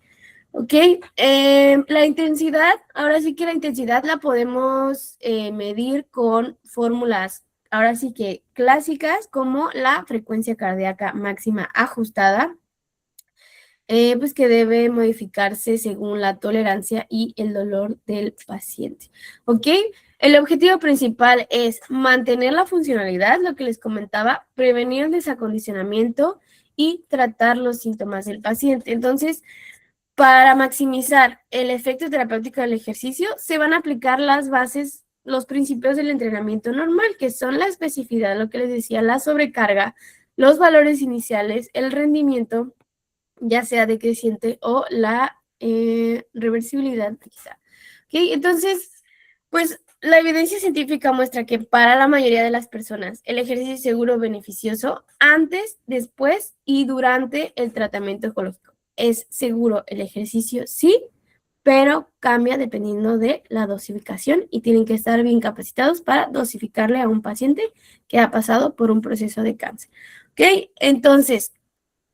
¿Ok? La intensidad, ahora sí que la intensidad la podemos medir con fórmulas, ahora sí que clásicas, como la frecuencia cardíaca máxima ajustada, pues que debe modificarse según la tolerancia y el dolor del paciente. ¿Ok? El objetivo principal es mantener la funcionalidad, lo que les comentaba, prevenir el desacondicionamiento y tratar los síntomas del paciente. Entonces, para maximizar el efecto terapéutico del ejercicio, se van a aplicar las bases, los principios del entrenamiento normal, que son la especificidad, lo que les decía, la sobrecarga, los valores iniciales, el rendimiento, ya sea decreciente o la reversibilidad quizá. ¿Okay? Entonces, pues la evidencia científica muestra que para la mayoría de las personas el ejercicio es seguro, beneficioso antes, después y durante el tratamiento oncológico. ¿Es seguro el ejercicio? Sí. pero cambia dependiendo de la dosificación y tienen que estar bien capacitados para dosificarle a un paciente que ha pasado por un proceso de cáncer. ¿Ok? Entonces,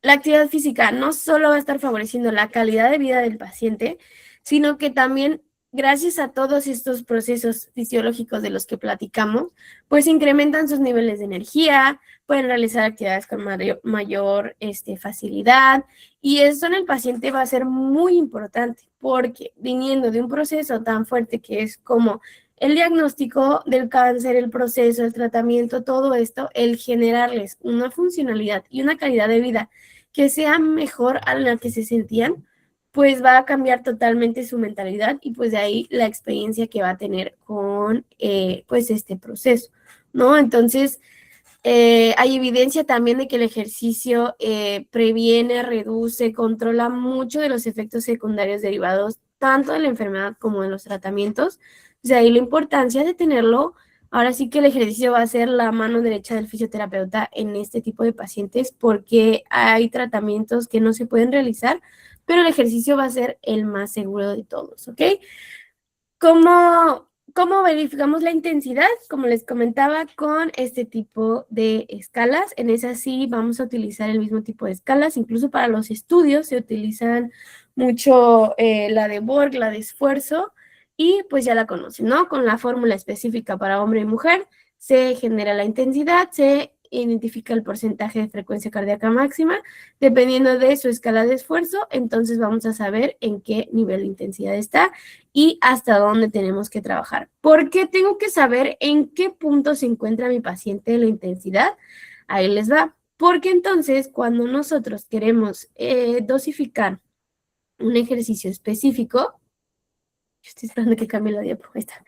la actividad física no solo va a estar favoreciendo la calidad de vida del paciente, sino que también, gracias a todos estos procesos fisiológicos de los que platicamos, pues incrementan sus niveles de energía, pueden realizar actividades con mayor facilidad, y eso en el paciente va a ser muy importante, porque viniendo de un proceso tan fuerte que es como el diagnóstico del cáncer, el proceso, el tratamiento, todo esto, el generarles una funcionalidad y una calidad de vida que sea mejor a la que se sentían, pues va a cambiar totalmente su mentalidad y pues de ahí la experiencia que va a tener con pues este proceso, ¿no? Entonces, hay evidencia también de que el ejercicio previene, reduce, controla mucho de los efectos secundarios derivados tanto de la enfermedad como de los tratamientos. O sea, ahí la importancia de tenerlo. Ahora sí que el ejercicio va a ser la mano derecha del fisioterapeuta en este tipo de pacientes porque hay tratamientos que no se pueden realizar, pero el ejercicio va a ser el más seguro de todos, ¿ok? ¿Cómo verificamos la intensidad? Como les comentaba, con este tipo de escalas. En esa sí vamos a utilizar el mismo tipo de escalas. Incluso para los estudios se utilizan mucho la de Borg, la de esfuerzo, y pues ya la conocen, ¿no? Con la fórmula específica para hombre y mujer se genera la intensidad, se identifica el porcentaje de frecuencia cardíaca máxima. Dependiendo de su escala de esfuerzo, entonces vamos a saber en qué nivel de intensidad está y hasta dónde tenemos que trabajar. ¿Por qué tengo que saber en qué punto se encuentra mi paciente en la intensidad? Ahí les va. Porque entonces, cuando nosotros queremos dosificar un ejercicio específico, estoy esperando que cambie la diapo, ahí está.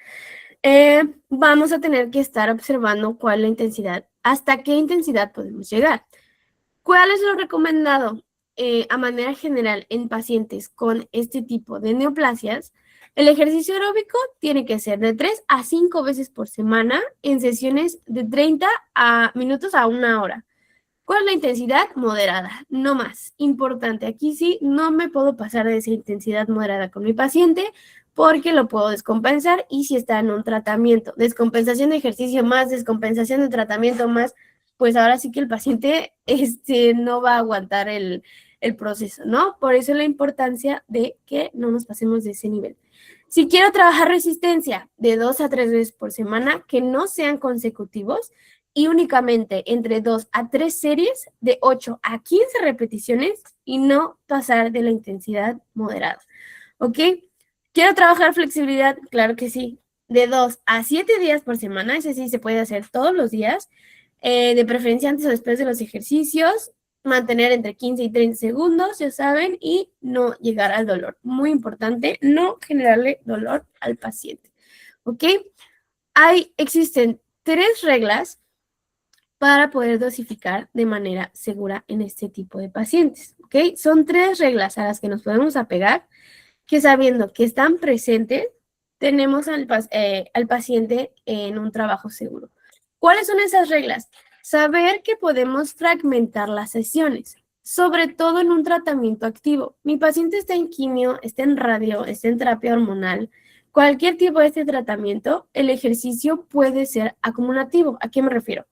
Vamos a tener que estar observando cuál es la intensidad, hasta qué intensidad podemos llegar. ¿Cuál es lo recomendado a manera general en pacientes con este tipo de neoplasias? El ejercicio aeróbico tiene que ser de 3 a 5 veces por semana en sesiones de 30 minutos a 1 hora. ¿Cuál es la intensidad? Moderada, no más. Importante, aquí sí no me puedo pasar de esa intensidad moderada con mi paciente porque lo puedo descompensar y si está en un tratamiento, descompensación de ejercicio más, descompensación de tratamiento más, pues ahora sí que el paciente no va a aguantar el proceso, ¿no? Por eso la importancia de que no nos pasemos de ese nivel. Si quiero trabajar resistencia de 2 a 3 veces por semana, que no sean consecutivos y únicamente entre 2 a 3 series de 8 a 15 repeticiones y no pasar de la intensidad moderada, ¿ok? ¿Quiero trabajar flexibilidad? Claro que sí. De 2 a 7 días por semana, ese sí se puede hacer todos los días, de preferencia antes o después de los ejercicios, mantener entre 15 y 30 segundos, ya saben, y no llegar al dolor. Muy importante, no generarle dolor al paciente, ¿ok? Existen 3 reglas para poder dosificar de manera segura en este tipo de pacientes, ¿ok? Son 3 reglas a las que nos podemos apegar, que sabiendo que están presentes, tenemos al paciente en un trabajo seguro. ¿Cuáles son esas reglas? Saber que podemos fragmentar las sesiones, sobre todo en un tratamiento activo. Mi paciente está en quimio, está en radio, está en terapia hormonal. Cualquier tipo de este tratamiento, el ejercicio puede ser acumulativo. ¿A qué me refiero?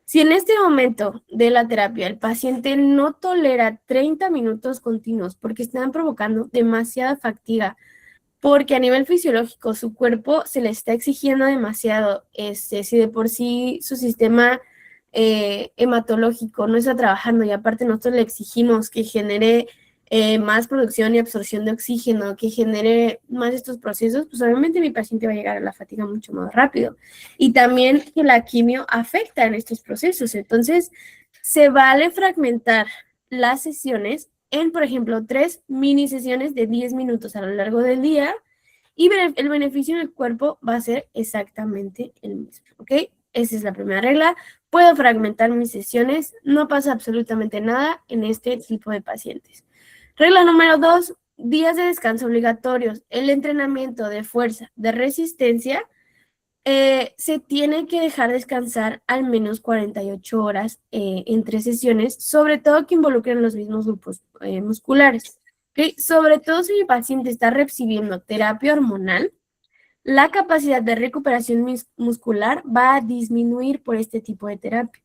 Si en este momento de la terapia el paciente no tolera 30 minutos continuos porque están provocando demasiada fatiga, porque a nivel fisiológico su cuerpo se le está exigiendo demasiado, si de por sí su sistema hematológico no está trabajando y aparte nosotros le exigimos que genere más producción y absorción de oxígeno, que genere más estos procesos, pues obviamente mi paciente va a llegar a la fatiga mucho más rápido. Y también que la quimio afecta en estos procesos. Entonces, se vale fragmentar las sesiones en, por ejemplo, 3 mini sesiones de 10 minutos a lo largo del día y el beneficio en el cuerpo va a ser exactamente el mismo, ¿ok? Esa es la primera regla. Puedo fragmentar mis sesiones, no pasa absolutamente nada en este tipo de pacientes. Regla número 2, días de descanso obligatorios. El entrenamiento de fuerza, de resistencia, se tiene que dejar descansar al menos 48 horas entre sesiones, sobre todo que involucren los mismos grupos musculares, ¿ok? ¿ok? Sobre todo si mi paciente está recibiendo terapia hormonal, la capacidad de recuperación muscular va a disminuir por este tipo de terapia.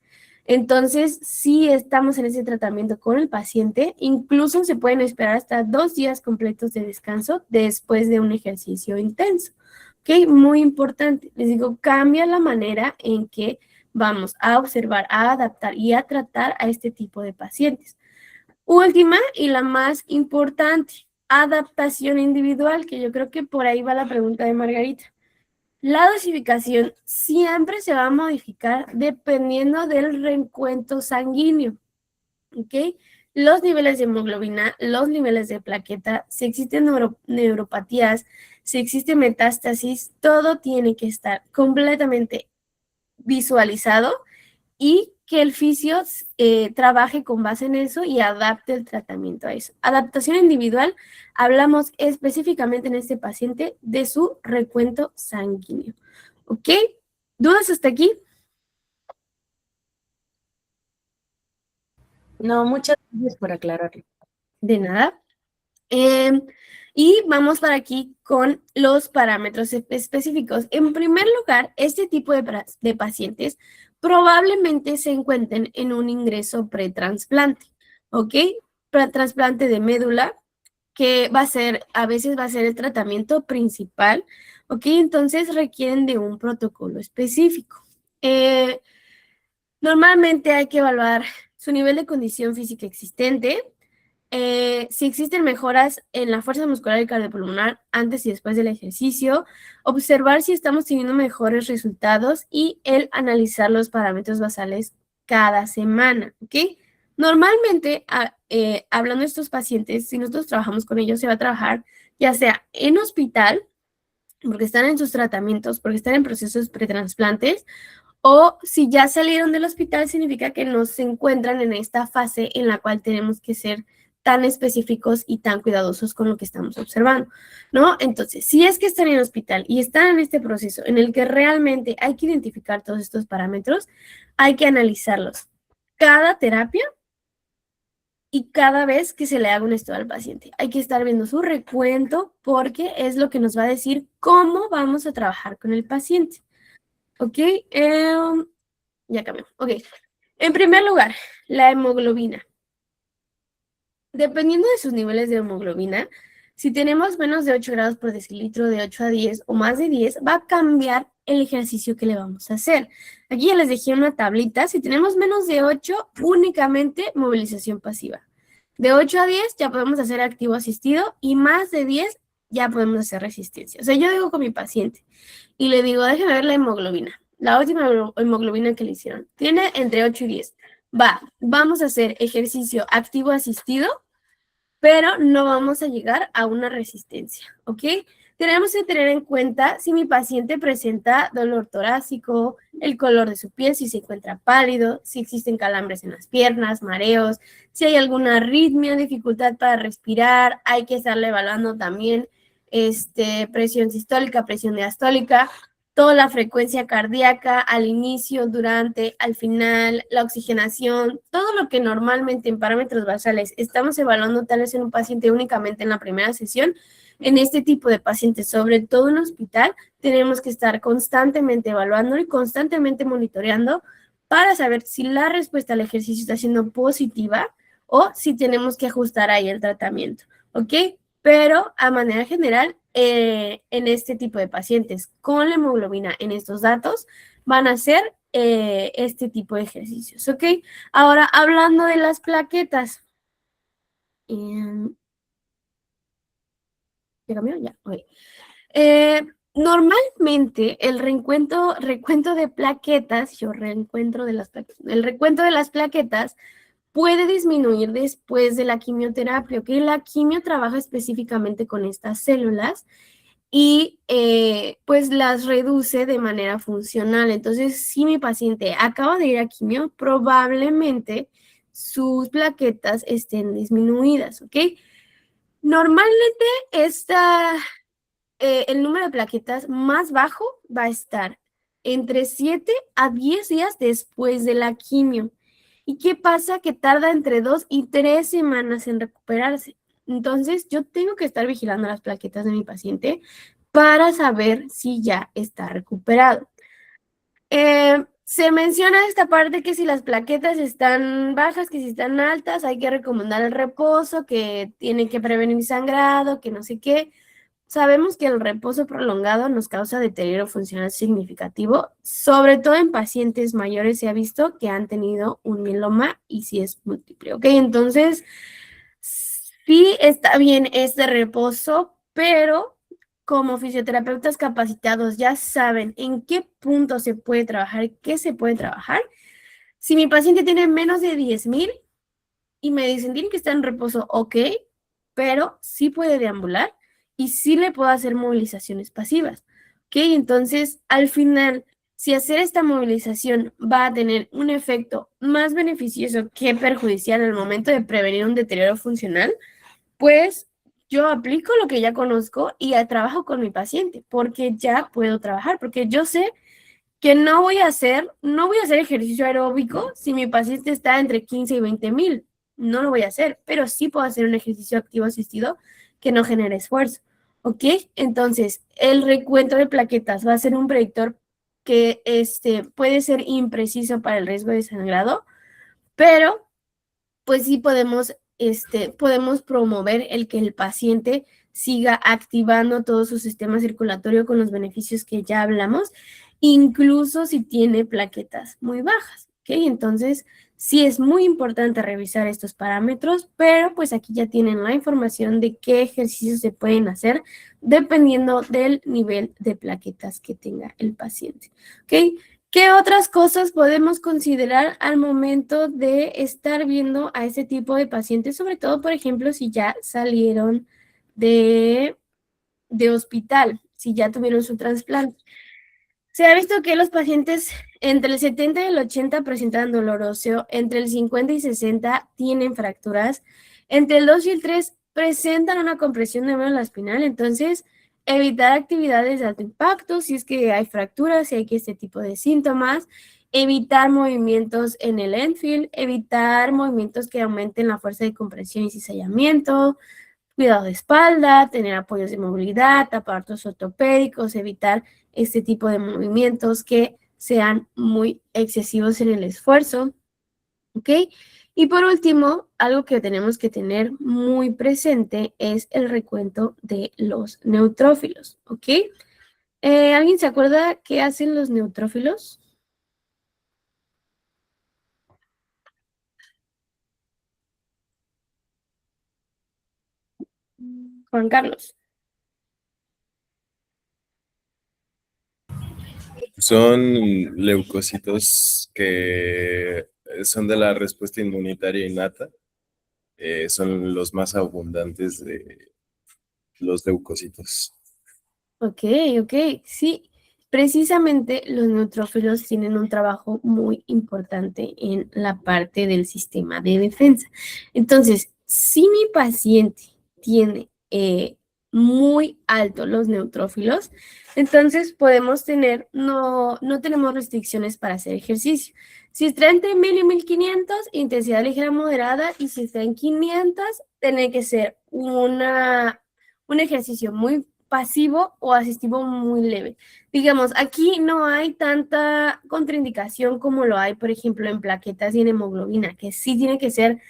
Entonces, si estamos en ese tratamiento con el paciente, incluso se pueden esperar hasta 2 días completos de descanso después de un ejercicio intenso. ¿Ok? Muy importante. Les digo, cambia la manera en que vamos a observar, a adaptar y a tratar a este tipo de pacientes. Última y la más importante, adaptación individual, que yo creo que por ahí va la pregunta de Margarita. La dosificación siempre se va a modificar dependiendo del recuento sanguíneo, ¿ok? Los niveles de hemoglobina, los niveles de plaqueta, si existen neuropatías, si existe metástasis, todo tiene que estar completamente visualizado y que el fisio trabaje con base en eso y adapte el tratamiento a eso. Adaptación individual, hablamos específicamente en este paciente de su recuento sanguíneo. ¿Ok? ¿Dudas hasta aquí? No, muchas gracias por aclararlo. De nada. Y vamos para aquí con los parámetros específicos. En primer lugar, este tipo de pacientes probablemente se encuentren en un ingreso pretransplante, ¿ok? Trasplante de médula, que va a ser, a veces va a ser el tratamiento principal, ¿ok? Entonces requieren de un protocolo específico. Normalmente hay que evaluar su nivel de condición física existente, si existen mejoras en la fuerza muscular y cardiopulmonar antes y después del ejercicio, observar si estamos teniendo mejores resultados y el analizar los parámetros basales cada semana, ¿ok? Normalmente, hablando de estos pacientes, si nosotros trabajamos con ellos, se va a trabajar ya sea en hospital, porque están en sus tratamientos, porque están en procesos pretransplantes, o si ya salieron del hospital, significa que no se encuentran en esta fase en la cual tenemos que ser tan específicos y tan cuidadosos con lo que estamos observando, ¿no? Entonces, si es que están en el hospital y están en este proceso en el que realmente hay que identificar todos estos parámetros, hay que analizarlos cada terapia y cada vez que se le haga un estudio al paciente. Hay que estar viendo su recuento porque es lo que nos va a decir cómo vamos a trabajar con el paciente. ¿Ok? Ya cambió. Ok. En primer lugar, la hemoglobina. Dependiendo de sus niveles de hemoglobina, si tenemos menos de 8 grados por decilitro, de 8 a 10 o más de 10, va a cambiar el ejercicio que le vamos a hacer. Aquí ya les dejé una tablita. Si tenemos menos de 8, únicamente movilización pasiva. De 8 a 10 ya podemos hacer activo asistido y más de 10 ya podemos hacer resistencia. O sea, yo digo con mi paciente y le digo, déjeme ver la hemoglobina. La última hemoglobina que le hicieron. Tiene entre 8 y 10. Vamos a hacer ejercicio activo asistido, pero no vamos a llegar a una resistencia, ¿ok? Tenemos que tener en cuenta si mi paciente presenta dolor torácico, el color de su piel, si se encuentra pálido, si existen calambres en las piernas, mareos, si hay alguna arritmia, dificultad para respirar, hay que estarle evaluando también presión sistólica, presión diastólica, toda la frecuencia cardíaca al inicio, durante, al final, la oxigenación, todo lo que normalmente en parámetros basales estamos evaluando tal vez en un paciente únicamente en la primera sesión. En este tipo de pacientes, sobre todo en hospital, tenemos que estar constantemente evaluando y constantemente monitoreando para saber si la respuesta al ejercicio está siendo positiva o si tenemos que ajustar ahí el tratamiento, ¿ok? Pero a manera general, en este tipo de pacientes con la hemoglobina en estos datos, van a hacer este tipo de ejercicios, ¿ok? Ahora, hablando de las plaquetas. ¿Ya cambió? Ya, ok. Normalmente el recuento de plaquetas, el recuento de las plaquetas puede disminuir después de la quimioterapia, ¿ok? La quimio trabaja específicamente con estas células y pues las reduce de manera funcional. Entonces, si mi paciente acaba de ir a quimio, probablemente sus plaquetas estén disminuidas, ¿ok? Normalmente el número de plaquetas más bajo va a estar entre 7 a 10 días después de la quimio. ¿Y qué pasa? Que tarda entre 2 y 3 semanas en recuperarse. Entonces, yo tengo que estar vigilando las plaquetas de mi paciente para saber si ya está recuperado. Se menciona esta parte que si las plaquetas están bajas, que si están altas, hay que recomendar el reposo, que tiene que prevenir sangrado, que no sé qué. Sabemos que el reposo prolongado nos causa deterioro funcional significativo, sobre todo en pacientes mayores se ha visto que han tenido un mieloma y si es múltiple, ¿ok? Entonces, sí está bien este reposo, pero como fisioterapeutas capacitados ya saben en qué punto se puede trabajar, qué se puede trabajar. Si mi paciente tiene menos de 10,000 y me dicen, tiene que estar en reposo, ok, pero sí puede deambular y sí le puedo hacer movilizaciones pasivas, ¿ok? Entonces, al final, si hacer esta movilización va a tener un efecto más beneficioso que perjudicial en el momento de prevenir un deterioro funcional, pues yo aplico lo que ya conozco y ya trabajo con mi paciente, porque ya puedo trabajar, porque yo sé que no voy a hacer ejercicio aeróbico si mi paciente está entre 15 y 20,000. No lo voy a hacer, pero sí puedo hacer un ejercicio activo asistido que no genere esfuerzo. ¿Ok? Entonces, el recuento de plaquetas va a ser un predictor que puede ser impreciso para el riesgo de sangrado, pero pues sí podemos promover el que el paciente siga activando todo su sistema circulatorio con los beneficios que ya hablamos, incluso si tiene plaquetas muy bajas, ¿ok? Entonces, sí es muy importante revisar estos parámetros, pero pues aquí ya tienen la información de qué ejercicios se pueden hacer dependiendo del nivel de plaquetas que tenga el paciente, ¿ok? ¿Qué otras cosas podemos considerar al momento de estar viendo a ese tipo de pacientes? Sobre todo, por ejemplo, si ya salieron de hospital, si ya tuvieron su trasplante. Se ha visto que los pacientes entre el 70 y el 80 presentan dolor óseo, entre el 50 y 60 tienen fracturas, entre el 2 y el 3 presentan una compresión de médula espinal, entonces evitar actividades de alto impacto si es que hay fracturas, si hay que este tipo de síntomas, evitar movimientos en el endfield, evitar movimientos que aumenten la fuerza de compresión y cizallamiento, cuidado de espalda, tener apoyos de movilidad, aparatos ortopédicos, evitar este tipo de movimientos que sean muy excesivos en el esfuerzo, ¿ok? Y por último, algo que tenemos que tener muy presente es el recuento de los neutrófilos, ¿ok? ¿Alguien se acuerda qué hacen los neutrófilos? Juan Carlos. Son leucocitos que son de la respuesta inmunitaria innata. Son los más abundantes de los leucocitos. Ok, sí. Precisamente los neutrófilos tienen un trabajo muy importante en la parte del sistema de defensa. Entonces, si mi paciente tiene muy alto los neutrófilos, entonces podemos tener, no tenemos restricciones para hacer ejercicio. Si está entre 1,000 y 1,500, intensidad ligera moderada, y si está en 500, tiene que ser un ejercicio muy pasivo o asistivo muy leve. Digamos, aquí no hay tanta contraindicación como lo hay, por ejemplo, en plaquetas y en hemoglobina, que sí tiene que ser,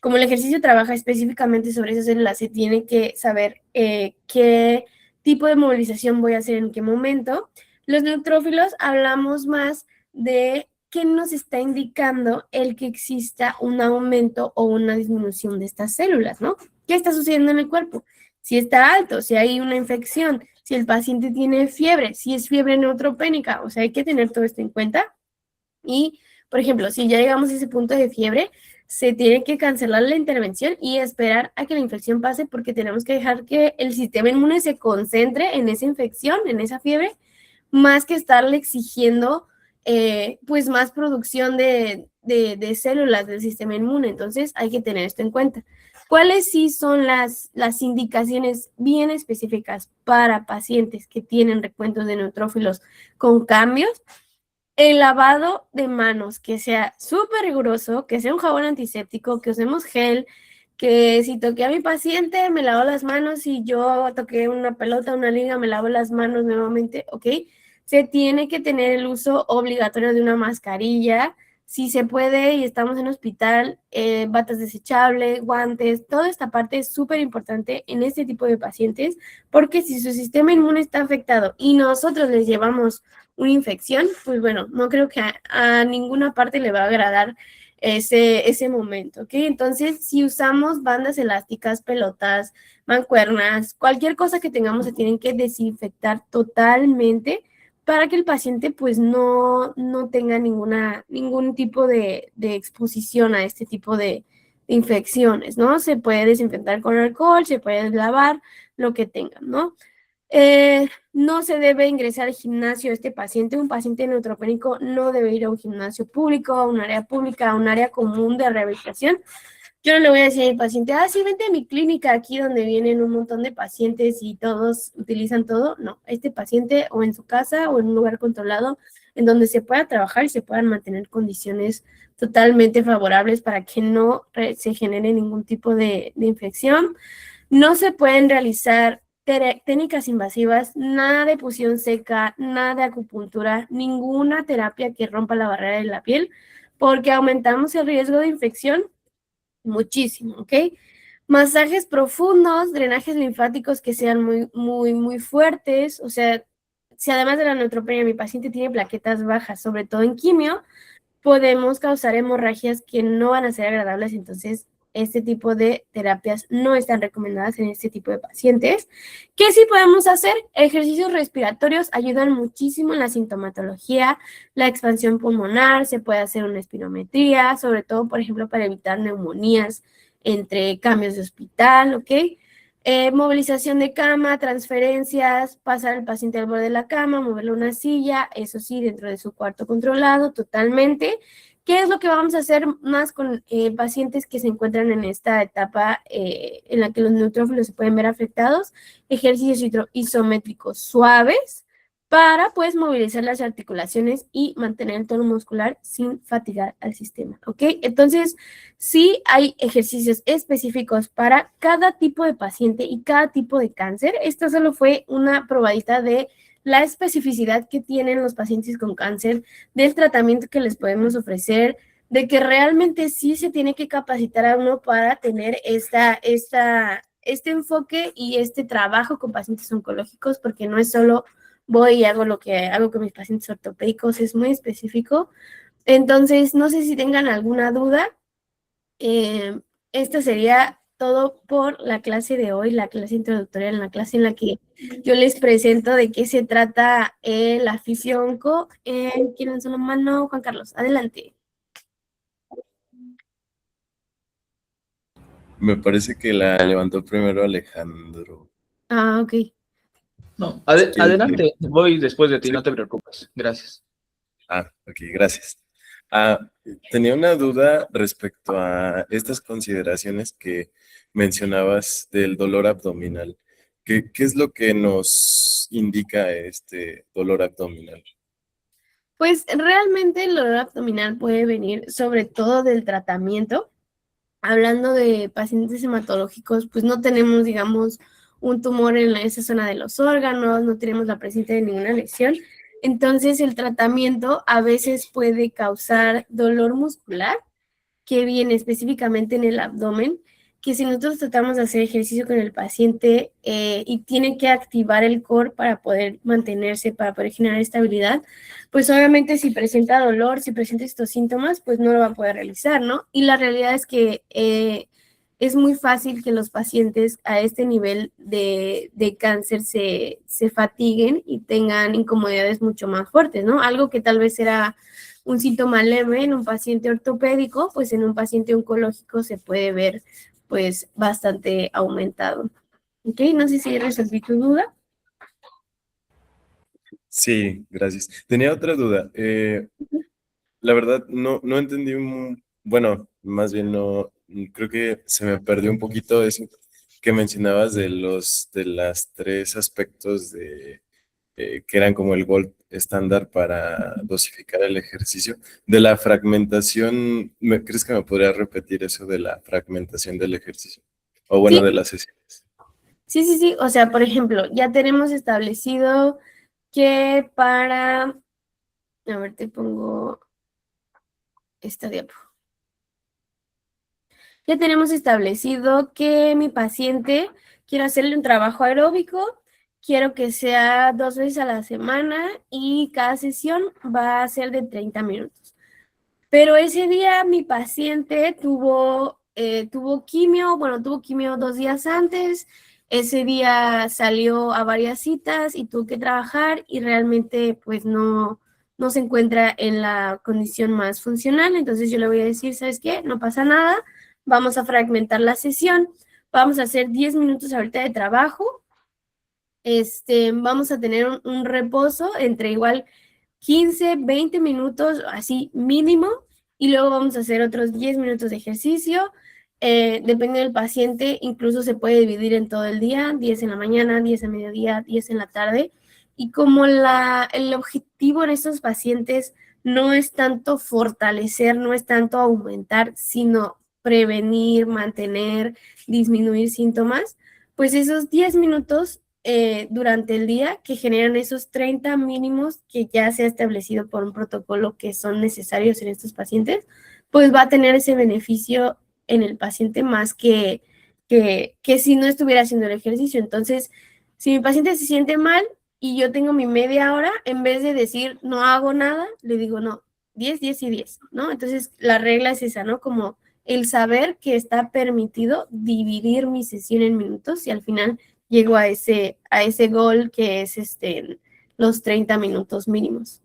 como el ejercicio trabaja específicamente sobre esas células, se tiene que saber qué tipo de movilización voy a hacer en qué momento. Los neutrófilos hablamos más de qué nos está indicando el que exista un aumento o una disminución de estas células, ¿no? ¿Qué está sucediendo en el cuerpo? Si está alto, si hay una infección, si el paciente tiene fiebre, si es fiebre neutropénica, o sea, hay que tener todo esto en cuenta. Y, por ejemplo, si ya llegamos a ese punto de fiebre, se tiene que cancelar la intervención y esperar a que la infección pase, porque tenemos que dejar que el sistema inmune se concentre en esa infección, en esa fiebre, más que estarle exigiendo pues más producción de células del sistema inmune. Entonces hay que tener esto en cuenta. ¿Cuáles sí son las indicaciones bien específicas para pacientes que tienen recuentos de neutrófilos con cambios? El lavado de manos, que sea súper riguroso, que sea un jabón antiséptico, que usemos gel, que si toqué a mi paciente, me lavo las manos, si yo toqué una pelota, una liga, me lavo las manos nuevamente, ¿ok? Se tiene que tener el uso obligatorio de una mascarilla, si se puede y estamos en hospital, batas desechables, guantes, toda esta parte es súper importante en este tipo de pacientes, porque si su sistema inmune está afectado y nosotros les llevamos una infección, pues bueno, no creo que a ninguna parte le va a agradar ese momento, ¿ok? Entonces, si usamos bandas elásticas, pelotas, mancuernas, cualquier cosa que tengamos se tienen que desinfectar totalmente para que el paciente pues no tenga ningún tipo de exposición a este tipo de infecciones, ¿no? Se puede desinfectar con alcohol, se puede lavar, lo que tengan, ¿no? No se debe ingresar al gimnasio este paciente. Un paciente neutropénico no debe ir a un gimnasio público, a un área pública, a un área común de rehabilitación. Yo no le voy a decir al paciente, sí, vente a mi clínica aquí donde vienen un montón de pacientes y todos utilizan todo. No, este paciente o en su casa o en un lugar controlado en donde se pueda trabajar y se puedan mantener condiciones totalmente favorables para que no se genere ningún tipo de infección. No se pueden realizar técnicas invasivas, nada de punción seca, nada de acupuntura, ninguna terapia que rompa la barrera de la piel, porque aumentamos el riesgo de infección muchísimo, ¿ok? Masajes profundos, drenajes linfáticos que sean muy fuertes, o sea, si además de la neutropenia mi paciente tiene plaquetas bajas, sobre todo en quimio, podemos causar hemorragias que no van a ser agradables, entonces este tipo de terapias no están recomendadas en este tipo de pacientes. ¿Qué sí podemos hacer? Ejercicios respiratorios ayudan muchísimo en la sintomatología, la expansión pulmonar, se puede hacer una espirometría, sobre todo, por ejemplo, para evitar neumonías entre cambios de hospital, ¿ok? Movilización de cama, transferencias, pasar al paciente al borde de la cama, moverle una silla, eso sí, dentro de su cuarto controlado, totalmente. ¿Qué es lo que vamos a hacer más con pacientes que se encuentran en esta etapa en la que los neutrófilos se pueden ver afectados? Ejercicios isométricos suaves para, pues, movilizar las articulaciones y mantener el tono muscular sin fatigar al sistema, ¿ok? Entonces, sí hay ejercicios específicos para cada tipo de paciente y cada tipo de cáncer. Esta solo fue una probadita de la especificidad que tienen los pacientes con cáncer, del tratamiento que les podemos ofrecer, de que realmente sí se tiene que capacitar a uno para tener este enfoque y este trabajo con pacientes oncológicos, porque no es solo voy y hago lo que hago con mis pacientes ortopédicos, es muy específico. Entonces, no sé si tengan alguna duda. Esto sería todo por la clase de hoy, la clase introductoria, en la clase en la que yo les presento de qué se trata la fisión onco. ¿Quién lanzó la mano? Juan Carlos, adelante. Me parece que la levantó primero Alejandro. Ok. No, Si quieres, adelante, voy después de ti, no te preocupes. Gracias. Ok, gracias. Tenía una duda respecto a estas consideraciones que mencionabas del dolor abdominal. ¿Qué es lo que nos indica este dolor abdominal? Pues realmente el dolor abdominal puede venir sobre todo del tratamiento. Hablando de pacientes hematológicos, pues no tenemos, digamos, un tumor en esa zona de los órganos, no tenemos la presencia de ninguna lesión. Entonces, el tratamiento a veces puede causar dolor muscular que viene específicamente en el abdomen, que si nosotros tratamos de hacer ejercicio con el paciente y tiene que activar el core para poder mantenerse, para poder generar estabilidad, pues obviamente si presenta dolor, si presenta estos síntomas, pues no lo va a poder realizar, ¿no? Y la realidad es que es muy fácil que los pacientes a este nivel de cáncer se fatiguen y tengan incomodidades mucho más fuertes, ¿no? Algo que tal vez era un síntoma leve en un paciente ortopédico, pues en un paciente oncológico se puede ver pues bastante aumentado. ¿Ok? No sé si resolví tu duda. Sí, gracias. Tenía otra duda. La verdad, no entendí, bueno, más bien no, creo que se me perdió un poquito eso que mencionabas de las tres aspectos de que eran como el gold estándar para dosificar el ejercicio. De la fragmentación, ¿crees que me podría repetir eso de la fragmentación del ejercicio? O bueno, Sí, de las sesiones. sí. O sea, por ejemplo, ya tenemos establecido que para... A ver, te pongo esta diapo. Ya tenemos establecido que mi paciente, quiero hacerle un trabajo aeróbico, quiero que sea 2 veces a la semana y cada sesión va a ser de 30 minutos. Pero ese día mi paciente tuvo quimio, tuvo quimio 2 días antes, ese día salió a varias citas y tuvo que trabajar y realmente pues no se encuentra en la condición más funcional, entonces yo le voy a decir, ¿sabes qué? No pasa nada, vamos a fragmentar la sesión, vamos a hacer 10 minutos ahorita de trabajo, vamos a tener un reposo entre igual 15, 20 minutos, así mínimo, y luego vamos a hacer otros 10 minutos de ejercicio. Depende del paciente, incluso se puede dividir en todo el día, 10 en la mañana, 10 a mediodía, 10 en la tarde. Y como el objetivo en estos pacientes no es tanto fortalecer, no es tanto aumentar, sino prevenir, mantener, disminuir síntomas, pues esos 10 minutos durante el día que generan esos 30 mínimos que ya se ha establecido por un protocolo que son necesarios en estos pacientes, pues va a tener ese beneficio en el paciente más que si no estuviera haciendo el ejercicio. Entonces, si mi paciente se siente mal y yo tengo mi media hora, en vez de decir no hago nada, le digo no, 10, 10 y 10, ¿no? Entonces, la regla es esa, ¿no? Como el saber que está permitido dividir mi sesión en minutos y al final llego a ese gol que es los 30 minutos mínimos.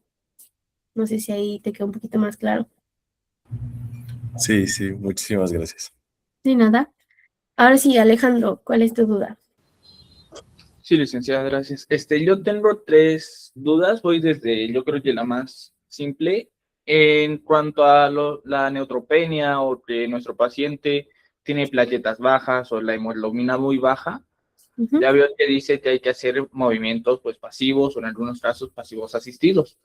No sé si ahí te queda un poquito más claro. Sí, muchísimas gracias. De nada. Ahora sí, Alejandro, ¿cuál es tu duda? Sí, licenciada, gracias. Yo tengo 3 dudas. Voy desde, yo creo que la más simple. En cuanto a la neutropenia o que nuestro paciente tiene plaquetas bajas o la hemoglobina muy baja, ya veo que dice que hay que hacer movimientos pues pasivos o en algunos casos pasivos asistidos.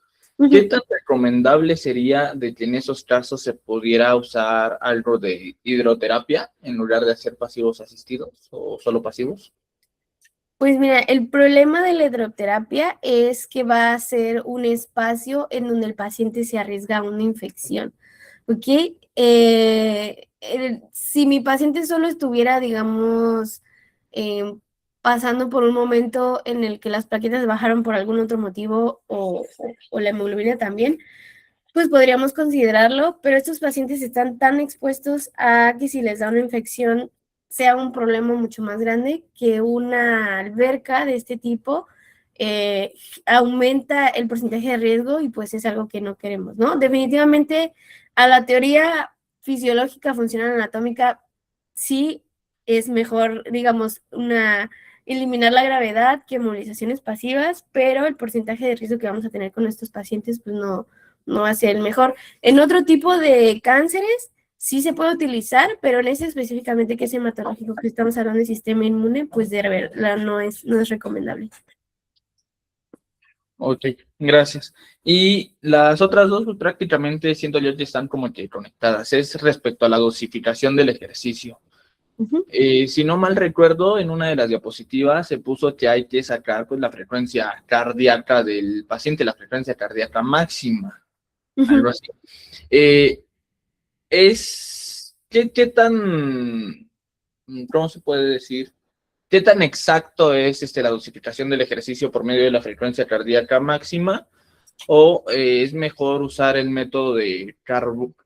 ¿Qué tan recomendable sería de que en esos casos se pudiera usar algo de hidroterapia en lugar de hacer pasivos asistidos o solo pasivos? Pues mira, el problema de la hidroterapia es que va a ser un espacio en donde el paciente se arriesga a una infección, ¿ok? Si mi paciente solo estuviera, digamos, pasando por un momento en el que las plaquetas bajaron por algún otro motivo o la hemoglobina también, pues podríamos considerarlo, pero estos pacientes están tan expuestos a que si les da una infección sea un problema mucho más grande, que una alberca de este tipo aumenta el porcentaje de riesgo y pues es algo que no queremos, ¿no? Definitivamente a la teoría fisiológica, funcional, anatómica, sí es mejor, digamos, eliminar la gravedad que movilizaciones pasivas, pero el porcentaje de riesgo que vamos a tener con estos pacientes pues no va a ser el mejor. En otro tipo de cánceres sí se puede utilizar, pero en ese específicamente que es hematológico, que estamos hablando del sistema inmune, pues de verdad no es recomendable. Ok, gracias. Y las otras dos, pues, prácticamente siento yo que están como que conectadas. Es respecto a la dosificación del ejercicio. Si no mal recuerdo, en una de las diapositivas se puso que hay que sacar pues, la frecuencia cardíaca del paciente, la frecuencia cardíaca máxima, algo así. ¿Qué tan, cómo se puede decir? ¿Qué tan exacto es la dosificación del ejercicio por medio de la frecuencia cardíaca máxima? ¿O es mejor usar el método de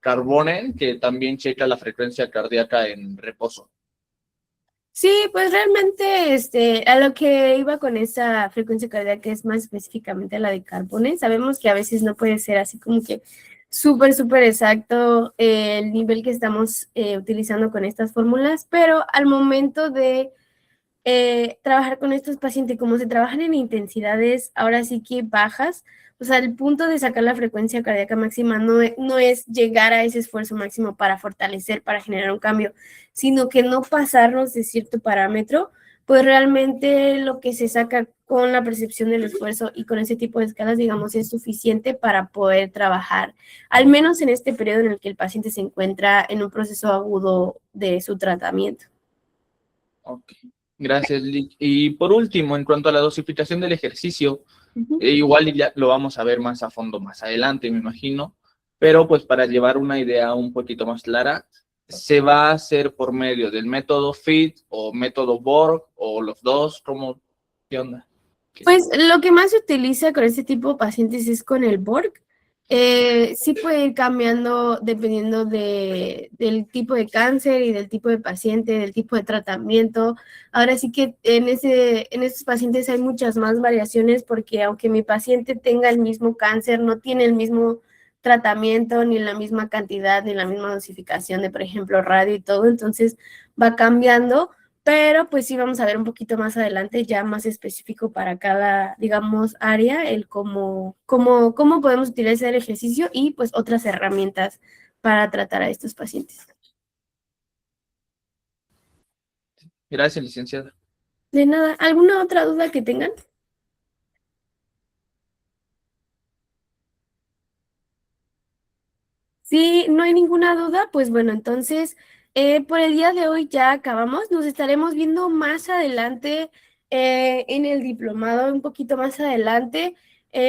Carbonen, que también checa la frecuencia cardíaca en reposo? Sí, pues realmente a lo que iba con esa frecuencia cardíaca es más específicamente la de Carbonen. Sabemos que a veces no puede ser así como que súper exacto el nivel que estamos utilizando con estas fórmulas, pero al momento de trabajar con estos pacientes, como se trabajan en intensidades ahora sí que bajas, o sea, el punto de sacar la frecuencia cardíaca máxima no es llegar a ese esfuerzo máximo para fortalecer, para generar un cambio, sino que no pasarnos de cierto parámetro, pues realmente lo que se saca con la percepción del esfuerzo y con ese tipo de escalas, digamos, es suficiente para poder trabajar, al menos en este periodo en el que el paciente se encuentra en un proceso agudo de su tratamiento. Ok, gracias, Lick. Y por último, en cuanto a la dosificación del ejercicio, igual ya lo vamos a ver más a fondo más adelante, me imagino, pero pues para llevar una idea un poquito más clara, ¿se va a hacer por medio del método FIT o método Borg o los dos? ¿Cómo? ¿Qué onda? Pues lo que más se utiliza con este tipo de pacientes es con el Borg. Sí puede ir cambiando dependiendo del tipo de cáncer y del tipo de paciente, del tipo de tratamiento. Ahora sí que en estos pacientes hay muchas más variaciones porque aunque mi paciente tenga el mismo cáncer, no tiene el mismo tratamiento, ni la misma cantidad, ni la misma dosificación de, por ejemplo, radio y todo, entonces va cambiando. Pero pues sí vamos a ver un poquito más adelante, ya más específico para cada, digamos, área, el cómo podemos utilizar el ejercicio y pues otras herramientas para tratar a estos pacientes. Gracias, licenciada. De nada, ¿alguna otra duda que tengan? Si no hay ninguna duda, pues bueno, entonces por el día de hoy ya acabamos. Nos estaremos viendo más adelante en el diplomado, un poquito más adelante.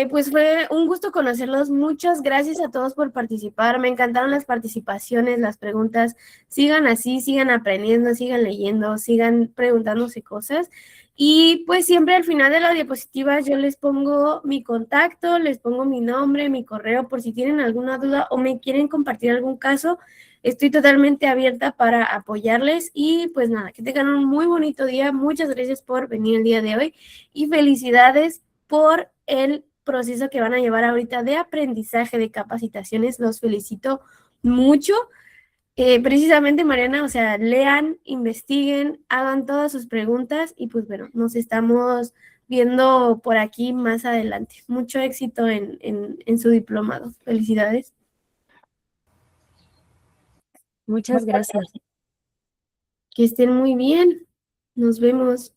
Pues fue un gusto conocerlos. Muchas gracias a todos por participar. Me encantaron las participaciones, las preguntas. Sigan así, sigan aprendiendo, sigan leyendo, sigan preguntándose cosas. Y pues siempre al final de las diapositivas yo les pongo mi contacto, les pongo mi nombre, mi correo, por si tienen alguna duda o me quieren compartir algún caso. Estoy totalmente abierta para apoyarles y pues nada, que tengan un muy bonito día. Muchas gracias por venir el día de hoy y felicidades por el proceso que van a llevar ahorita de aprendizaje, de capacitaciones. Los felicito mucho. Precisamente, Mariana, o sea, lean, investiguen, hagan todas sus preguntas y pues bueno, nos estamos viendo por aquí más adelante. Mucho éxito en su diplomado. Felicidades. Muchas gracias. Que estén muy bien. Nos vemos.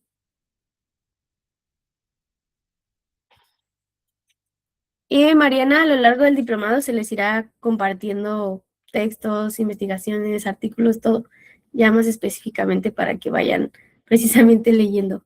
Mariana, a lo largo del diplomado se les irá compartiendo textos, investigaciones, artículos, todo, ya más específicamente para que vayan precisamente leyendo.